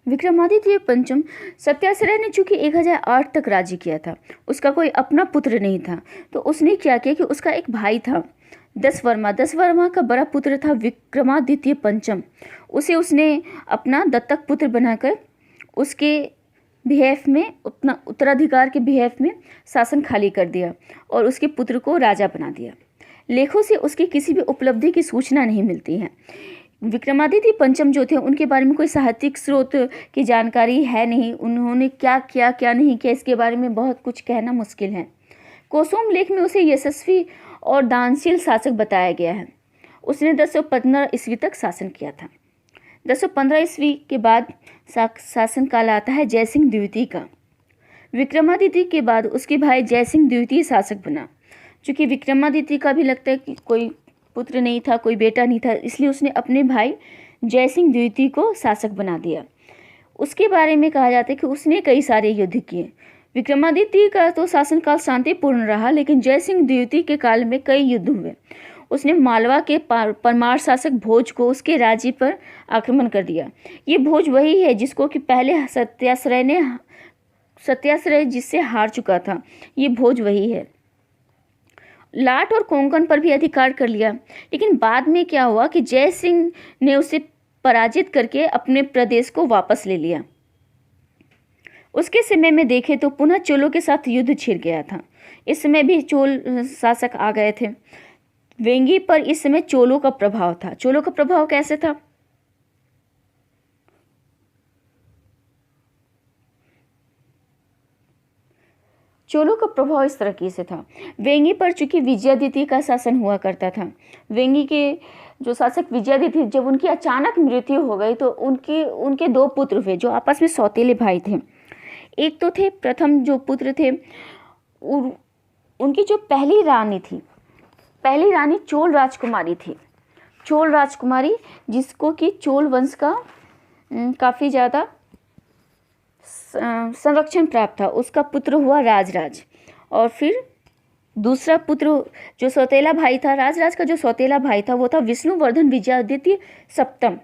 विक्रमादित्य पंचम सत्याश्रय ने चूंकि 1008 तक राज्य किया था, उसका कोई अपना पुत्र नहीं था, तो उसने क्या किया कि उसका एक भाई था दशवर्मा का बड़ा पुत्र था विक्रमादित्य पंचम, उसे उसने अपना दत्तक पुत्र बनाकर उसके बिहेफ में, अपना उत्तराधिकार के बिहेफ में शासन खाली कर दिया और उसके पुत्र को राजा बना दिया। लेखों से उसकी किसी भी उपलब्धि की सूचना नहीं मिलती है। विक्रमादित्य पंचम जो थे उनके बारे में कोई साहित्यिक स्रोत की जानकारी है नहीं, उन्होंने क्या किया क्या नहीं किया इसके बारे में बहुत कुछ कहना मुश्किल है। कोसोम लेख में उसे यशस्वी और दानशील शासक बताया गया है। उसने 1015 ईस्वी तक शासन किया था। 1015 ईस्वी के बाद शासन काल आता है जयसिंह द्वितीय का। विक्रमादित्य के बाद उसके भाई जयसिंह द्वितीय शासक बना। चूँकि विक्रमादित्य का भी लगता है कि कोई पुत्र नहीं था, कोई बेटा नहीं था, इसलिए उसने अपने भाई जयसिंह द्वितीय को शासक बना दिया। उसके बारे में कहा जाता है कि उसने कई सारे युद्ध किए। विक्रमादित्य का तो शासनकाल शांतिपूर्ण रहा, लेकिन जयसिंह द्वितीय के काल में कई युद्ध हुए। उसने मालवा के परमार शासक भोज को उसके राज्य पर आक्रमण कर दिया। ये भोज वही है जिसको कि पहले सत्याश्रय जिससे हार चुका था, ये भोज वही है। लाट और कोंकण पर भी अधिकार कर लिया, लेकिन बाद में क्या हुआ कि जय सिंह ने उसे पराजित करके अपने प्रदेश को वापस ले लिया। उसके समय में देखें तो पुनः चोलों के साथ युद्ध छिड़ गया था। इस समय भी चोल शासक आ गए थे। वेंगी पर इस समय चोलों का प्रभाव था। चोलों का प्रभाव कैसे था? चोलों का प्रभाव इस तरीके से था। वेंगी पर चूंकि विजयादित्य का शासन हुआ करता था। वेंगी के जो शासक विजयादित्य, जब उनकी अचानक मृत्यु हो गई तो उनके दो पुत्र हुए जो आपस में सौतेले भाई थे। एक तो थे, प्रथम जो पुत्र थे उनकी जो पहली रानी चोल राजकुमारी थी। चोल राजकुमारी, जिसको कि चोल वंश का काफ़ी ज़्यादा संरक्षण प्राप्त था। उसका पुत्र हुआ राजराज। और फिर दूसरा पुत्र जो सौतेला भाई था, राजराज का जो सौतेला भाई था, वो था विष्णुवर्धन विजयादित्य सप्तम।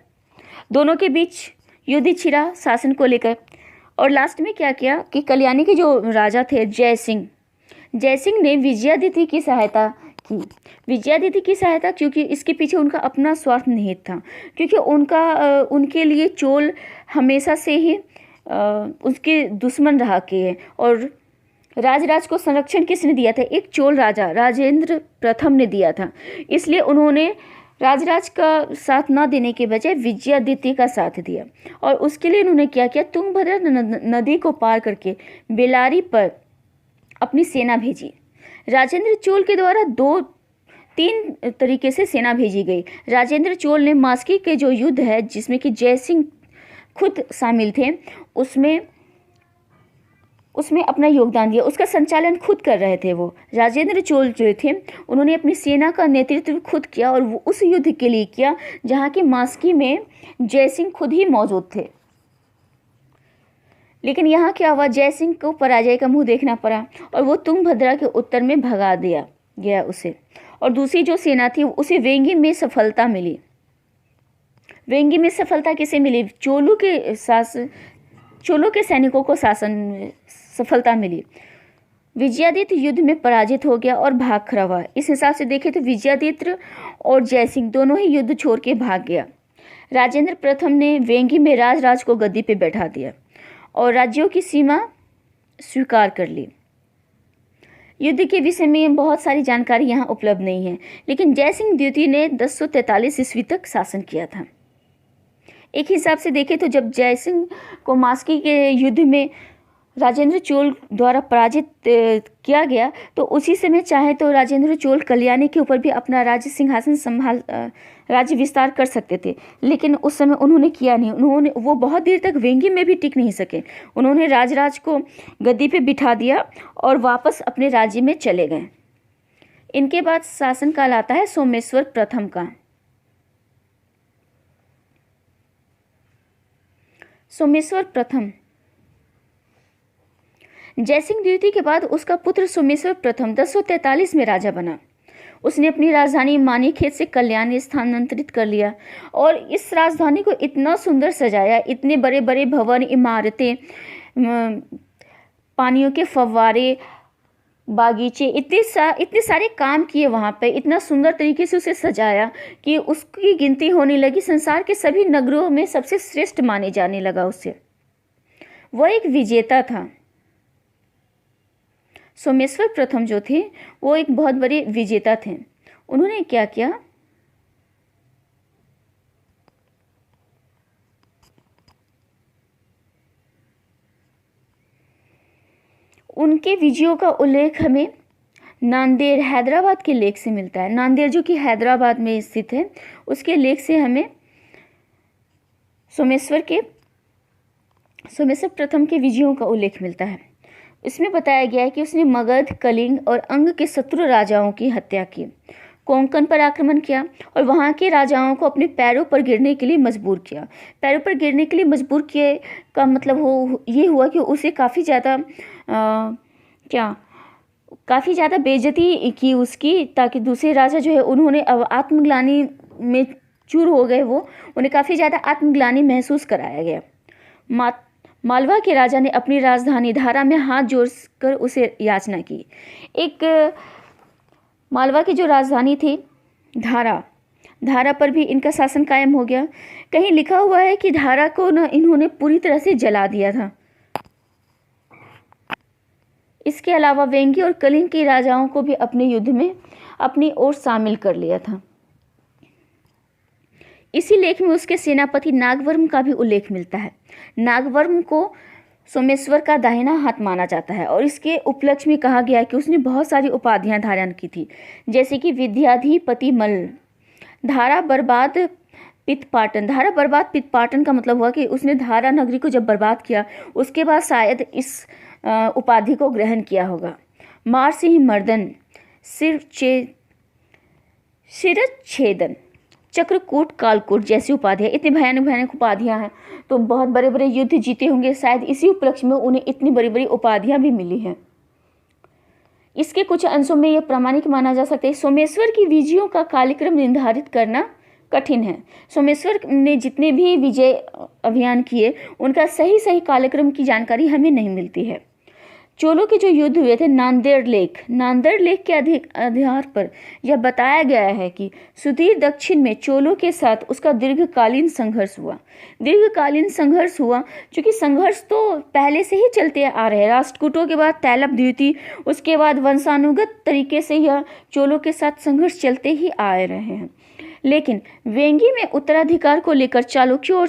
दोनों के बीच युद्ध छिड़ा शासन को लेकर। और लास्ट में क्या किया कि कल्याणी के जो राजा थे जयसिंह ने विजयादित्य की सहायता की। विजयादित्य की सहायता क्योंकि इसके पीछे उनका अपना स्वार्थ निहित था, क्योंकि उनके लिए चोल हमेशा से ही उसके दुश्मन रहा के हैं। और राजराज को संरक्षण किसने दिया था? एक चोल राजा राजेंद्र प्रथम ने दिया था। इसलिए उन्होंने राजराज का साथ ना देने के बजाय विजयादित्य का साथ दिया। और उसके लिए उन्होंने क्या किया? तुंगभद्रा नदी को पार करके बेलारी पर अपनी सेना भेजी। राजेंद्र चोल के द्वारा 2-3 तरीके से सेना भेजी गई। राजेंद्र चोल ने मास्की के जो युद्ध है, जिसमें कि जयसिंह खुद शामिल थे, उसमें अपना योगदान दिया। उसका संचालन खुद कर रहे थे वो। राजेंद्र चोल जो थे, उन्होंने अपनी सेना का नेतृत्व खुद किया और वो उस युद्ध के लिए किया जहाँ की मास्की में जयसिंह खुद ही मौजूद थे। लेकिन यहाँ क्या हुआ? जयसिंह को पराजय का मुंह देखना पड़ा और वो तुंगभद्रा के उत्तर में भगा दिया गया उसे। और दूसरी जो सेना थी उसे वेंगी में सफलता मिली। वेंगी में सफलता किसे मिली? चोलों के सैनिकों को सफलता मिली। विजयादित्य युद्ध में पराजित हो गया और भाग खड़ा हुआ। इस हिसाब से देखें तो विजयादित्य और जयसिंह दोनों ही युद्ध छोड़ के भाग गया। राजेंद्र प्रथम ने वेंगी में राजराज को गद्दी पे बैठा दिया और राज्यों की सीमा स्वीकार कर ली। युद्ध के विषय में बहुत सारी जानकारी यहाँ उपलब्ध नहीं है, लेकिन जयसिंह द्वितीय ने 1043 ईस्वी तक शासन किया था। एक हिसाब से देखें तो जब जयसिंह को मास्की के युद्ध में राजेंद्र चोल द्वारा पराजित किया गया, तो उसी समय चाहे तो राजेंद्र चोल कल्याणी के ऊपर भी अपना राज्य विस्तार कर सकते थे, लेकिन उस समय उन्होंने किया नहीं। वो बहुत देर तक वेंगी में भी टिक नहीं सके। उन्होंने राजराज को गद्दी पे बिठा दिया और वापस अपने राज्य में चले गए। इनके बाद शासनकाल आता है सोमेश्वर प्रथम का। सोमेश्वर प्रथम जयसिंह द्वितीय के बाद उसका पुत्र सोमेश्वर प्रथम 1043 में राजा बना। उसने अपनी राजधानी मानीखेत से कल्याणी स्थानांतरित कर लिया और इस राजधानी को इतना सुंदर सजाया, इतने बड़े बड़े भवन, इमारतें, पानियों के फव्वारे, बागीचे, इतने सारे काम किए वहाँ पे। इतना सुंदर तरीके से उसे सजाया कि उसकी गिनती होने लगी। संसार के सभी नगरों में सबसे श्रेष्ठ माने जाने लगा उसे। वह एक विजेता था। सोमेश्वर प्रथम जो थे वो एक बहुत बड़े विजेता थे। उन्होंने क्या किया? उनके विजयों का उल्लेख हमें नांदेड़ हैदराबाद के लेक से मिलता है। नांदेड़ जो कि हैदराबाद में स्थित है, उसके लेक से हमें सोमेश्वर प्रथम के विजयों का उल्लेख मिलता है। इसमें बताया गया है कि उसने मगध, कलिंग और अंग के शत्रु राजाओं की हत्या की, कोंकण पर आक्रमण किया और वहाँ के राजाओं को अपने पैरों पर गिरने के लिए मजबूर किया। पैरों पर गिरने के लिए मजबूर किए का मतलब ये हुआ कि उसे काफ़ी ज़्यादा बेइज्जती की उसकी, ताकि दूसरे राजा जो है उन्होंने अब आत्मग्लानि में चूर हो गए, वो उन्हें काफ़ी ज़्यादा आत्मग्लानि महसूस कराया गया। मालवा के राजा ने अपनी राजधानी धारा में हाथ जोड़कर उसे याचना की। मालवा की जो राजधानी थी धारा पर भी इनका शासन कायम हो गया। कहीं लिखा हुआ है कि धारा को न इन्होंने पूरी तरह से जला दिया था। इसके अलावा वेंगी और कलिंग के राजाओं को भी अपने युद्ध में अपनी ओर शामिल कर लिया था। इसी लेख में उसके सेनापति नागवर्म का भी उल्लेख मिलता है। नागवर्म को सोमेश्वर का दाहिना हाथ माना जाता है और इसके उपलक्ष्य में कहा गया कि उसने बहुत सारी उपाधियां धारण की थी, जैसे कि विद्याधिपति मल्ल, धारा बर्बाद पित्तपाटन का मतलब हुआ कि उसने धारा नगरी को जब बर्बाद किया उसके बाद शायद इस उपाधि को ग्रहण किया होगा। मारसिंह मर्दन, शिरच्छेदन, चक्रकूट, कालकूट जैसी उपाधियाँ, इतनी भयानक उपाधियाँ हैं। तो बहुत बड़े बड़े युद्ध जीते होंगे, शायद इसी उपलक्ष्य में उन्हें इतनी बड़ी बड़ी उपाधियाँ भी मिली हैं। इसके कुछ अंशों में यह प्रामाणिक माना जा सकता है। सोमेश्वर की विजयों का कालक्रम निर्धारित करना कठिन है। सोमेश्वर ने जितने भी विजय अभियान किए उनका सही कालक्रम की जानकारी हमें नहीं मिलती है। चोलों के जो युद्ध हुए थे नांदेड़ लेक के आधार पर यह बताया गया है कि सुदूर दक्षिण में चोलों के साथ उसका दीर्घकालीन संघर्ष हुआ। क्योंकि संघर्ष तो पहले से ही चलते आ रहे हैं। राष्ट्रकूटों के बाद तैलप द्वितीय, उसके बाद वंशानुगत तरीके से यह चोलों के साथ संघर्ष चलते ही आ रहे हैं। लेकिन वेंगी में उत्तराधिकार को लेकर चालुक्यों और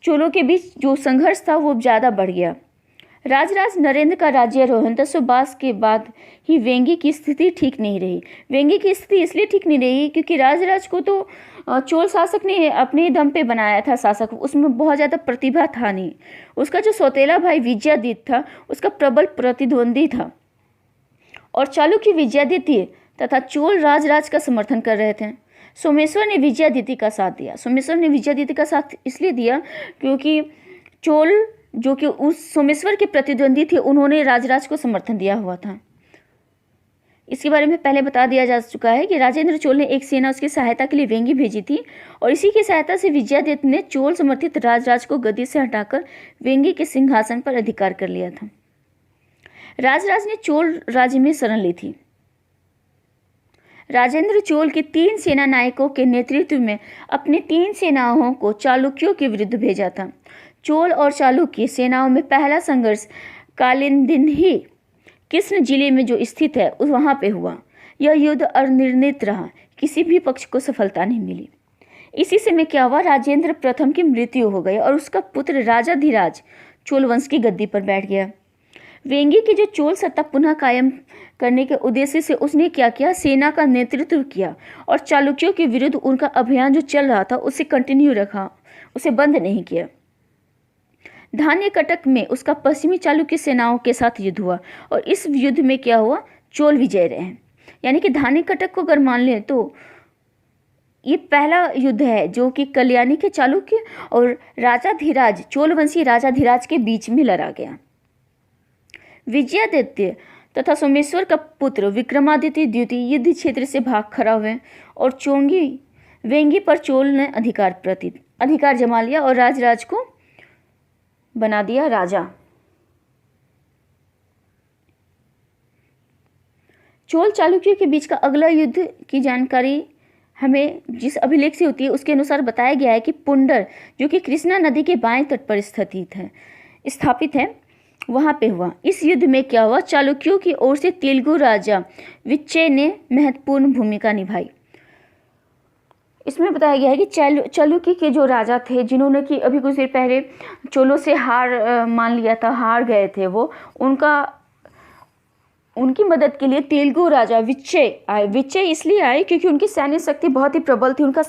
चोलों के बीच जो संघर्ष था वो ज़्यादा बढ़ गया। राजराज नरेंद्र का राज्यारोहण 1022 के बाद ही वेंगी की स्थिति ठीक नहीं रही। वेंगी की स्थिति इसलिए ठीक नहीं रही क्योंकि राजराज को तो चोल शासक ने अपने दम पे बनाया था शासक, उसमें बहुत ज़्यादा प्रतिभा था नहीं। उसका जो सौतेला भाई विजयादित्य था उसका प्रबल प्रतिद्वंदी था और चालुक्य विजयादित्य तथा चोल राजराज का समर्थन कर रहे थे। सोमेश्वर ने विजयादित्य का साथ इसलिए दिया क्योंकि चोल जो कि उस सोमेश्वर के प्रतिद्वंदी थे उन्होंने राजराज को समर्थन दिया हुआ था। इसके बारे में पहले बता दिया जा चुका है कि राजेंद्र चोल ने एक सेना उसकी सहायता के लिए वेंगी भेजी थी और इसी की सहायता से विजयादित्य ने चोल समर्थित राजराज को गद्दी से हटाकर वेंगी के सिंहासन पर अधिकार कर लिया था। राजराज ने चोल राज्य में शरण ली थी। राजेंद्र चोल के 3 सेना नायकों के नेतृत्व में अपने 3 सेनाओं को चालुक्यों के विरुद्ध भेजा था। चोल और चालुक्य सेनाओं में पहला संघर्ष कालिंदी कृष्ण जिले में जो स्थित है वहाँ पे हुआ। यह युद्ध अनिर्णित रहा, किसी भी पक्ष को सफलता नहीं मिली। इसी समय क्या हुआ, राजेंद्र प्रथम की मृत्यु हो गई और उसका पुत्र राजाधिराज चोल वंश की गद्दी पर बैठ गया। वेंगी की जो चोल सत्ता पुनः कायम करने के उद्देश्य से उसने क्या किया, सेना का नेतृत्व किया और चालुक्यों के विरुद्ध उनका अभियान जो चल रहा था उसे कंटिन्यू रखा, उसे बंद नहीं किया। धान्यकटक में उसका पश्चिमी चालुक्य सेनाओं के साथ युद्ध हुआ और इस युद्ध में क्या हुआ, चोल विजय रहे। यानी कि धान्यकटक को अगर मान लें तो ये पहला युद्ध है जो कि कल्याणी के चालुक्य और राजाधिराज चोलवंशी राजाधिराज के बीच में लड़ा गया। विजयादित्य तथा सोमेश्वर का पुत्र विक्रमादित्य द्वितीय युद्ध क्षेत्र से भाग खड़ा हुए और वेंगी पर चोल ने अधिकार जमा लिया और राजराज को बना दिया राजा। चोल चालुक्यों के बीच का अगला युद्ध की जानकारी हमें जिस अभिलेख से होती है उसके अनुसार बताया गया है कि पुंडर जो कि कृष्णा नदी के बाएं तट पर स्थापित है वहां पे हुआ। इस युद्ध में क्या हुआ, चालुक्यों की ओर से तेलुगु राजा विच्चय ने महत्वपूर्ण भूमिका निभाई। इसमें बताया गया है कि चालुक्य के जो राजा थे जिन्होंने कि अभी कुछ देर पहले चोलों से हार मान लिया था, हार गए थे, वो उनका उनकी मदद के लिए तेलुगु राजा विजय आए। विजय इसलिए आए क्योंकि उनकी सैन्य शक्ति बहुत ही प्रबल थी। उनका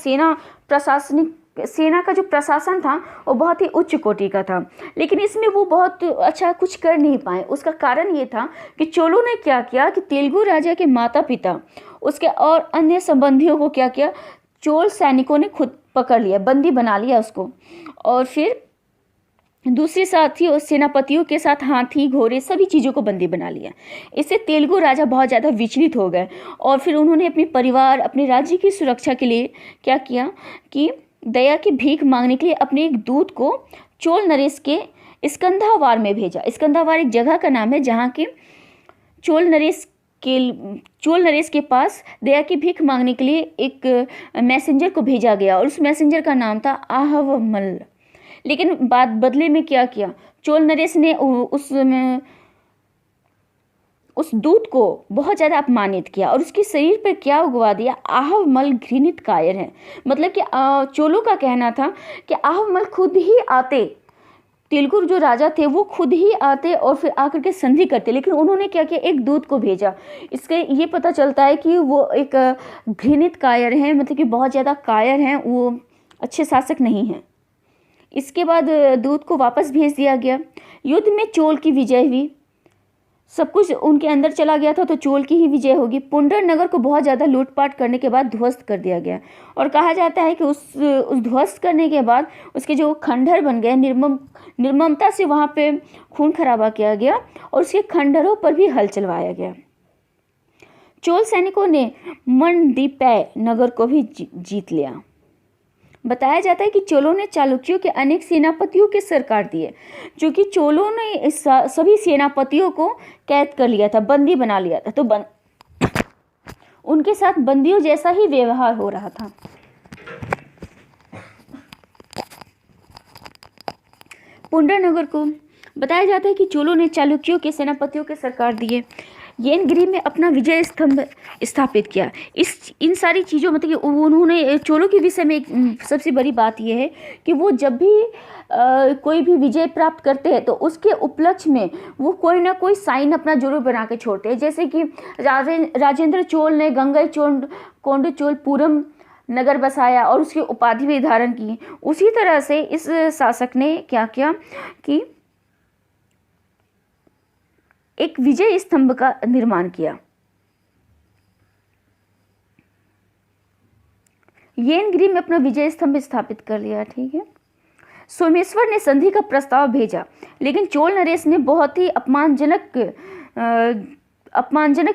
सेना का जो प्रशासन था वो बहुत ही उच्च कोटि का था, लेकिन इसमें वो बहुत अच्छा कुछ कर नहीं पाए। उसका कारण ये था कि चोलों ने क्या किया कि तेलुगु राजा के माता पिता उसके और अन्य संबंधियों को क्या किया, चोल सैनिकों ने खुद पकड़ लिया, बंदी बना लिया उसको, और फिर दूसरे साथी और सेनापतियों के साथ हाथी घोड़े सभी चीज़ों को बंदी बना लिया। इससे तेलुगु राजा बहुत ज़्यादा विचलित हो गए और फिर उन्होंने अपने परिवार, अपने राज्य की सुरक्षा के लिए क्या किया कि दया की भीख मांगने के लिए अपने एक दूत को चोल नरेश के स्कंधावार में भेजा। स्कंधावार एक जगह का नाम है जहाँ के चोल नरेश के पास दया की भीख मांगने के लिए एक मैसेंजर को भेजा गया और उस मैसेंजर का नाम था आहवमल। लेकिन बदले में क्या किया, चोल नरेश ने उस दूत को बहुत ज़्यादा अपमानित किया और उसके शरीर पर क्या उगवा दिया, आहवमल घृणित कायर है। मतलब कि चोलों का कहना था कि आहवमल खुद ही आते, तेलुगु जो राजा थे वो खुद ही आते और फिर आकर के संधि करते, लेकिन उन्होंने क्या किया, एक दूत को भेजा। इसके ये पता चलता है कि वो एक घृणित कायर हैं, मतलब कि बहुत ज़्यादा कायर हैं, वो अच्छे शासक नहीं हैं। इसके बाद दूत को वापस भेज दिया गया। युद्ध में चोल की विजय हुई, सब कुछ उनके अंदर चला गया था तो चोल की ही विजय होगी। पुंडर नगर को बहुत ज़्यादा लूटपाट करने के बाद ध्वस्त कर दिया गया और कहा जाता है कि उस ध्वस्त करने के बाद उसके जो खंडहर बन गए, निर्ममता से वहाँ पे खून खराबा किया गया और उसके खंडहरों पर भी हल चलवाया गया। चोल सैनिकों ने मंडीपै नगर को भी जीत लिया। बताया जाता है कि चोलों ने चालुक्यों के अनेक सेनापतियों के सर काट दिए, क्योंकि चोलों ने सभी सेनापतियों को कैद कर लिया था, बंदी बना लिया था, तो उनके साथ बंदियों जैसा ही व्यवहार हो रहा था। पुंडरनगर को बताया जाता है कि चोलों ने चालुक्यों के सेनापतियों के सर काट दिए। येनगिरी में अपना विजय स्तंभ स्थापित किया। इन सारी चीज़ों मतलब कि उन्होंने चोलों के विषय में सबसे बड़ी बात यह है कि वो जब भी कोई भी विजय प्राप्त करते हैं तो उसके उपलक्ष्य में वो कोई ना कोई साइन अपना जरूर बना के छोड़ते हैं। जैसे कि राजेंद्र चोल ने गंगई कोंडचोलपुरम नगर बसाया और उसकी उपाधि भी धारण की। उसी तरह से इस शासक ने क्या किया कि एक विजय स्तंभ का निर्माण किया। येनगिरी में अपना विजय स्तंभ स्थापित कर लिया। ठीक है, सोमेश्वर ने संधि का प्रस्ताव भेजा, लेकिन चोल नरेश ने बहुत ही अपमानजनक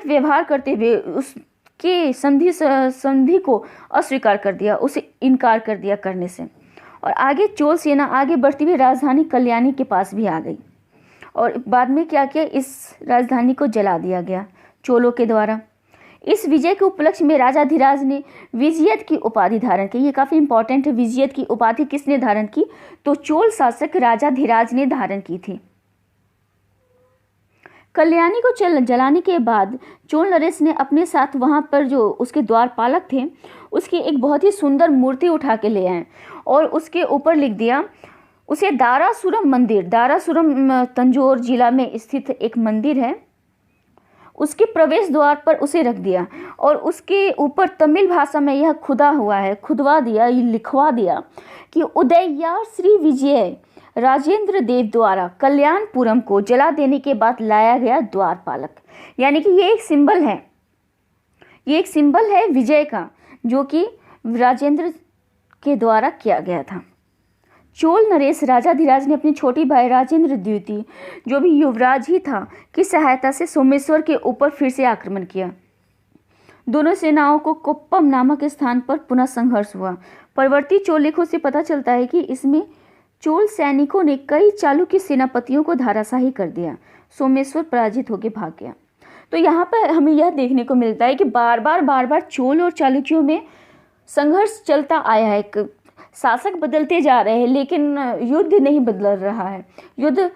व्यवहार करते हुए उसके संधि को अस्वीकार कर दिया, उसे इनकार कर दिया करने से। और आगे चोल सेना आगे बढ़ती हुई राजधानी कल्याणी के पास भी आ गई और बाद में क्या किया, इस राजधानी को जला दिया गया चोलों के द्वारा। इस विजय के उपलक्ष्य में राजाधिराज ने विजयत की उपाधि धारण की। ये काफ़ी इंपॉर्टेंट है। विजयत की उपाधि किसने धारण की, तो चोल शासक राजाधिराज ने धारण की थी। कल्याणी को जलाने के बाद चोल नरेश ने अपने साथ वहाँ पर जो उसके द्वारपालक थे उसकी एक बहुत ही सुंदर मूर्ति उठा के ले आए और उसके ऊपर लिख दिया उसे दारासुरम मंदिर। दारासुरम तंजौर जिला में स्थित एक मंदिर है, उसके प्रवेश द्वार पर उसे रख दिया और उसके ऊपर तमिल भाषा में यह लिखवा दिया कि उदययार श्री विजय राजेंद्र देव द्वारा कल्याणपुरम को जला देने के बाद लाया गया द्वारपालक। यानी कि ये एक सिंबल है विजय का, जो कि राजेंद्र के द्वारा किया गया था। चोल नरेश राजाधिराज ने अपने छोटे भाई राजेंद्र द्वितीय, जो भी युवराज ही था, की सहायता से सोमेश्वर के ऊपर फिर से आक्रमण किया। दोनों सेनाओं को कोप्पम नामक स्थान पर पुनः संघर्ष हुआ। परवर्ती चोल लेखों से पता चलता है कि इसमें चोल सैनिकों ने कई चालुक्य सेनापतियों को धराशाही कर दिया। सोमेश्वर पराजित होकर भाग गया। तो यहाँ पर हमें यह देखने को मिलता है कि बार बार चोल और चालुक्यों में संघर्ष चलता आया है। शासक बदलते जा रहे हैं लेकिन युद्ध नहीं बदल रहा है। युद्ध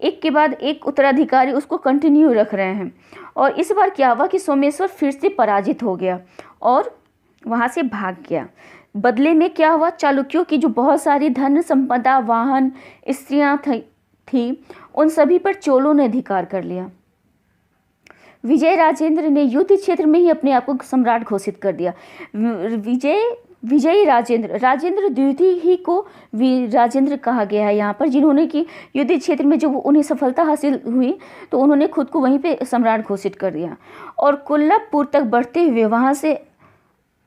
एक के बाद एक उत्तराधिकारी उसको कंटिन्यू रख रहे हैं। और इस बार क्या हुआ कि सोमेश्वर फिर से पराजित हो गया और वहाँ से भाग गया। बदले में क्या हुआ, चालुक्यों की जो बहुत सारी धन संपदा, वाहन, स्त्रियाँ थी, उन सभी पर चोलों ने अधिकार कर लिया। विजय राजेंद्र ने युद्ध क्षेत्र में ही अपने आप को सम्राट घोषित कर दिया। विजयी राजेंद्र द्वितीय ही को राजेंद्र कहा गया है यहाँ पर, जिन्होंने कि युद्ध क्षेत्र में जब उन्हें सफलता हासिल हुई तो उन्होंने खुद को वहीं पे सम्राट घोषित कर दिया और कोल्हापुर तक बढ़ते हुए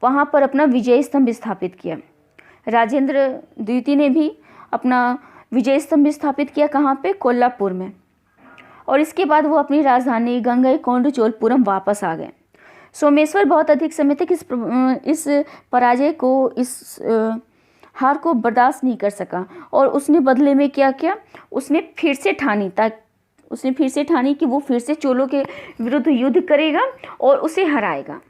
वहाँ पर अपना विजय स्तंभ स्थापित किया। राजेंद्र द्वितीय ने भी अपना विजय स्तंभ स्थापित किया, कहाँ पे? कोल्हापुर में। और इसके बाद वो अपनी राजधानी गंगईकोंडचोलपुरम वापस आ गए। सोमेश्वर बहुत अधिक समय तक इस पराजय को, इस हार को बर्दाश्त नहीं कर सका और उसने बदले में क्या किया? उसने फिर से ठानी कि वो फिर से चोलों के विरुद्ध युद्ध करेगा और उसे हराएगा।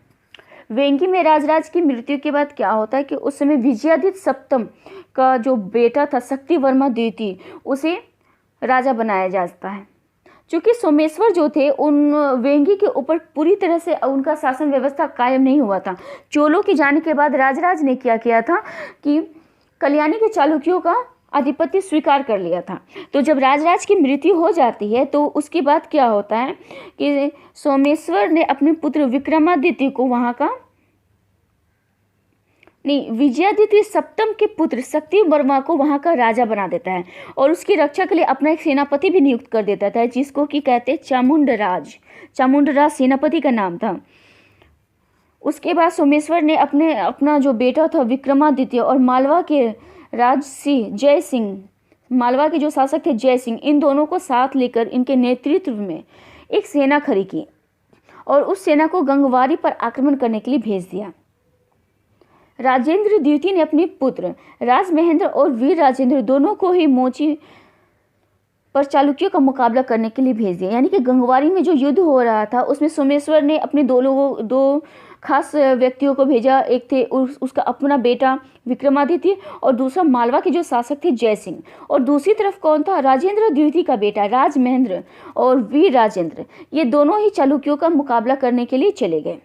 वेंगी में राजराज की मृत्यु के बाद क्या होता है कि उस समय विजयादित्य सप्तम का जो बेटा था शक्तिवर्मा द्वितीय, उसे राजा बनाया जाता है। चूँकि सोमेश्वर जो थे उन वेंगी के ऊपर पूरी तरह से उनका शासन व्यवस्था कायम नहीं हुआ था। चोलों के जाने के बाद राजराज ने क्या किया था कि कल्याणी के चालुक्यों का आधिपत्य स्वीकार कर लिया था। तो जब राजराज की मृत्यु हो जाती है तो उसके बाद क्या होता है कि सोमेश्वर ने अपने पुत्र विक्रमादित्य को विजयादित्य सप्तम के पुत्र शक्तिवर्मा को वहाँ का राजा बना देता है और उसकी रक्षा के लिए अपना एक सेनापति भी नियुक्त कर देता था, जिसको कि कहते हैं चामुंडराज सेनापति का नाम था। उसके बाद सोमेश्वर ने अपना जो बेटा था विक्रमादित्य और मालवा के जय सिंह, मालवा के जो शासक थे जय सिंह, इन दोनों को साथ लेकर इनके नेतृत्व में एक सेना खड़ी की और उस सेना को गंगवारी पर आक्रमण करने के लिए भेज दिया। राजेंद्र द्वितीय ने अपने पुत्र राजमहेंद्र और वीर राजेंद्र दोनों को ही मोची पर चालुक्यों का मुकाबला करने के लिए भेज दिया। यानी कि गंगवारी में जो युद्ध हो रहा था उसमें सोमेश्वर ने अपने दो खास व्यक्तियों को भेजा। एक थे उसका अपना बेटा विक्रमादित्य और दूसरा मालवा के जो शासक थे जय सिंह। और दूसरी तरफ कौन था? राजेंद्र द्वितीय का बेटा राजमहेंद्र और वीर राजेंद्र, ये दोनों ही चालुक्यों का मुकाबला करने के लिए चले गए।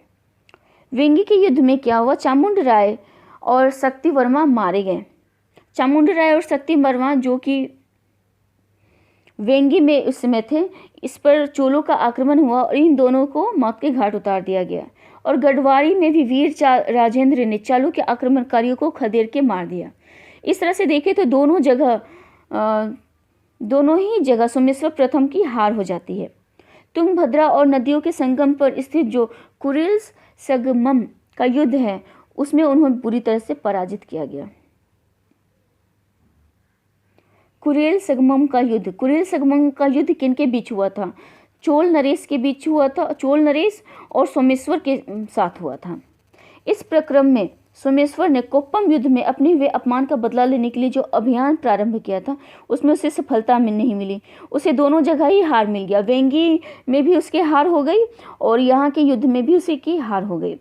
वेंगी के युद्ध में क्या हुआ? चामुंडराय और शक्तिवर्मा मारे गए। चामुंडराय और शक्तिवर्मा जो कि वेंगी में उस समय थे, इस पर चोलों का आक्रमण हुआ और इन दोनों को मौत के घाट उतार दिया गया। और गढ़वारी में भी वीर राजेंद्र ने चालू के आक्रमणकारियों को खदेड़ के मार दिया। इस तरह से देखें तो दोनों ही जगह सोमेश्वर प्रथम की हार हो जाती है। तुंगभद्रा और नदियों के संगम पर स्थित जो कुरिल संगमम का युद्ध है उसमें उन्हें बुरी तरह से पराजित किया गया। कुरिल संगमम का युद्ध किनके बीच हुआ था? चोल नरेश के बीच हुआ था। चोल नरेश और सोमेश्वर के साथ हुआ था। इस प्रक्रम में सोमेश्वर ने कोप्पम युद्ध में अपने हुए अपमान का बदला लेने के लिए जो अभियान प्रारंभ किया था उसमें उसे सफलता नहीं मिली। उसे दोनों जगह ही हार मिल गया। वेंगी में भी उसके हार हो गई और यहाँ के युद्ध में भी उसे की हार हो गई।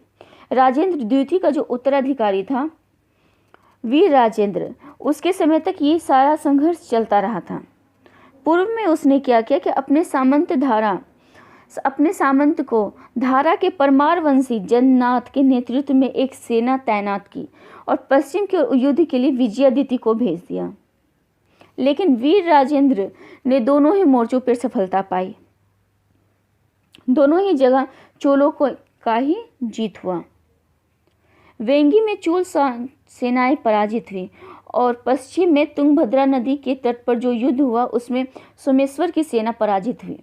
राजेंद्र द्वितीय का जो उत्तराधिकारी था वीर राजेंद्र, उसके समय तक ये सारा संघर्ष चलता रहा था। पूर्व में उसने क्या किया कि अपने सामंत को धारा के परमारवंशी जननाथ के नेतृत्व में एक सेना तैनात की और पश्चिम के युद्ध के लिए विजयादित्य को भेज दिया। लेकिन वीर राजेंद्र ने दोनों ही मोर्चों पर सफलता पाई। दोनों ही जगह चोलों का ही जीत हुआ। वेंगी में चोल सेनाएं पराजित हुई और पश्चिम में तुंगभद्रा नदी के तट पर जो युद्ध हुआ उसमें सोमेश्वर की सेना पराजित हुई।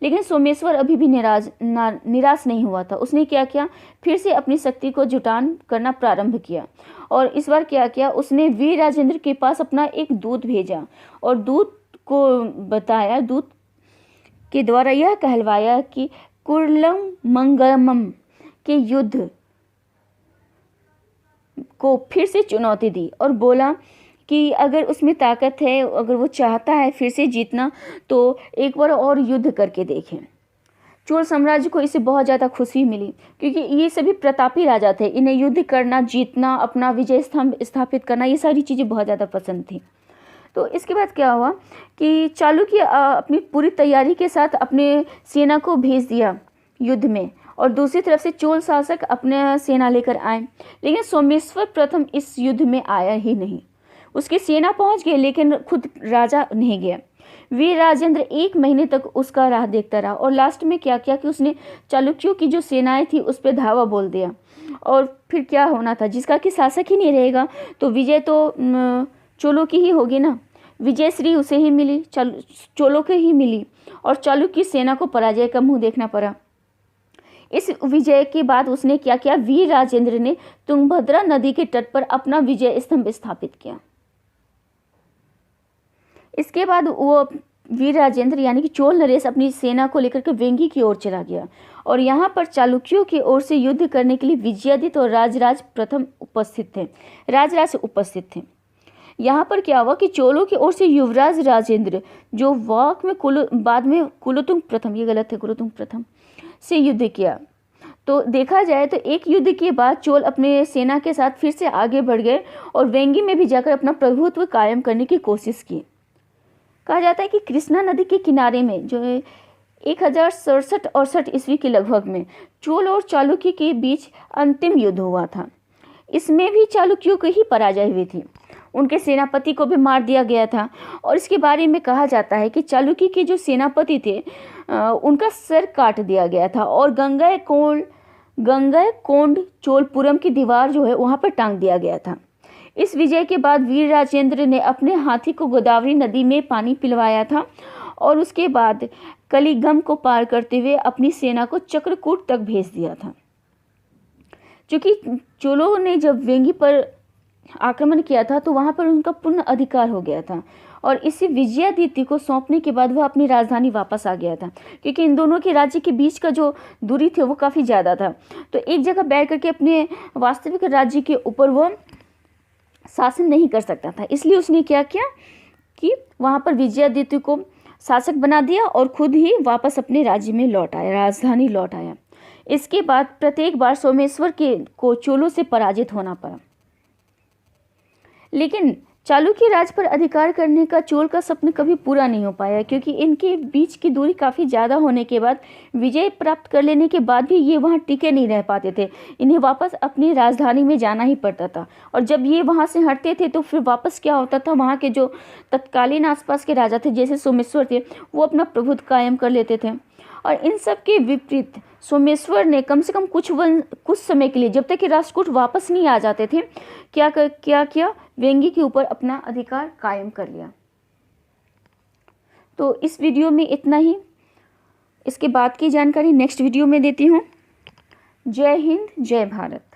लेकिन सोमेश्वर अभी भी निराश नहीं हुआ था। उसने क्या किया? फिर से अपनी शक्ति को जुटान करना प्रारंभ किया और इस बार क्या किया? उसने वीर राजेंद्र के पास अपना एक दूत भेजा और दूत को बताया, दूत के द्वारा यह कहलवाया कि कुर्लम मंगमम के युद्ध को फिर से चुनौती दी और बोला कि अगर उसमें ताकत है, अगर वो चाहता है फिर से जीतना तो एक बार और युद्ध करके देखें। चोल साम्राज्य को इससे बहुत ज़्यादा खुशी मिली क्योंकि ये सभी प्रतापी राजा थे। इन्हें युद्ध करना, जीतना, अपना विजय स्तंभ स्थापित करना, ये सारी चीज़ें बहुत ज़्यादा पसंद थी। तो इसके बाद क्या हुआ कि चालुक्य अपनी पूरी तैयारी के साथ अपने सेना को भेज दिया युद्ध में और दूसरी तरफ से चोल शासक अपने सेना लेकर आए। लेकिन सोमेश्वर प्रथम इस युद्ध में आया ही नहीं। उसकी सेना पहुंच गई लेकिन खुद राजा नहीं गया। वीर राजेंद्र 1 महीने तक उसका राह देखता रहा और लास्ट में क्या किया कि उसने चालुक्यों की जो सेनाएं थी उस पर धावा बोल दिया। और फिर क्या होना था, जिसका कि शासक ही नहीं रहेगा तो विजय तो चोलों की ही होगी ना। विजय श्री उसे ही मिली, चोलों को ही मिली और चालुक्य की सेना को पराजय का मुंह देखना पड़ा। इस विजय के बाद उसने क्या किया, वीर राजेंद्र ने तुंगभद्रा नदी के तट पर अपना विजय स्तंभ स्थापित किया। इसके बाद वो वीर राजेंद्र यानी कि चोल नरेश अपनी सेना को लेकर के वेंगी की ओर चला गया और यहाँ पर चालुक्यों की ओर से युद्ध करने के लिए विजयादित्य और राजराज प्रथम उपस्थित थे, राजराज उपस्थित थे। यहाँ पर क्या हुआ कि चोलों की ओर से युवराज राजेंद्र जो वाक में बाद में कुलोतुंग प्रथम, ये गलत है, कुलोतुंग प्रथम से युद्ध किया। तो देखा जाए तो एक युद्ध के बाद चोल अपने सेना के साथ फिर से आगे बढ़ गए और वेंगी में भी जाकर अपना प्रभुत्व कायम करने की कोशिश की। कहा जाता है कि कृष्णा नदी के किनारे में जो 1067 ईस्वी के लगभग में चोल और चालुक्य के बीच अंतिम युद्ध हुआ था। इसमें भी चालुक्यों की ही पराजय हुई थी, उनके सेनापति को भी मार दिया गया था। और इसके बारे में कहा जाता है कि चालुक्य के जो सेनापति थे उनका सर काट दिया गया था और गंगैकोंड चोलपुरम की दीवार जो है वहाँ पर टांग दिया गया था। इस विजय के बाद वीर राजेंद्र ने अपने हाथी को गोदावरी नदी में पानी पिलवाया था और उसके बाद कलिगम को पार करते हुए अपनी सेना को चक्रकूट तक भेज दिया था। क्योंकि चोलों ने जब वेंगी पर आक्रमण किया था तो वहां पर उनका पूर्ण अधिकार हो गया था और इसी विजयादित्य को सौंपने के बाद वह अपनी राजधानी वापस आ गया था, क्योंकि इन दोनों के राज्य के बीच का जो दूरी थी वो काफ़ी ज़्यादा था। तो एक जगह बैठ करके अपने वास्तविक राज्य के ऊपर वह शासन नहीं कर सकता था, इसलिए उसने क्या किया कि वहाँ पर विजयादित्य को शासक बना दिया और खुद ही वापस अपने राज्य में लौट आया, राजधानी लौट आया। इसके बाद प्रत्येक बार सोमेश्वर को चोलों से पराजित होना पड़ा। लेकिन चालुक्य राज पर अधिकार करने का चोल का सपना कभी पूरा नहीं हो पाया, क्योंकि इनके बीच की दूरी काफ़ी ज़्यादा होने के बाद विजय प्राप्त कर लेने के बाद भी ये वहाँ टिके नहीं रह पाते थे, इन्हें वापस अपनी राजधानी में जाना ही पड़ता था। और जब ये वहाँ से हटते थे तो फिर वापस क्या होता था, वहाँ के जो तत्कालीन आसपास के राजा थे जैसे सोमेश्वर थे वो अपना प्रभुत्व कायम कर लेते थे। और इन सब के विपरीत सोमेश्वर ने कम से कम कुछ समय के लिए, जब तक कि राष्ट्रकूट वापस नहीं आ जाते थे, क्या किया, वेंगी के ऊपर अपना अधिकार कायम कर लिया। तो इस वीडियो में इतना ही, इसके बाद की जानकारी नेक्स्ट वीडियो में देती हूँ। जय हिंद, जय भारत।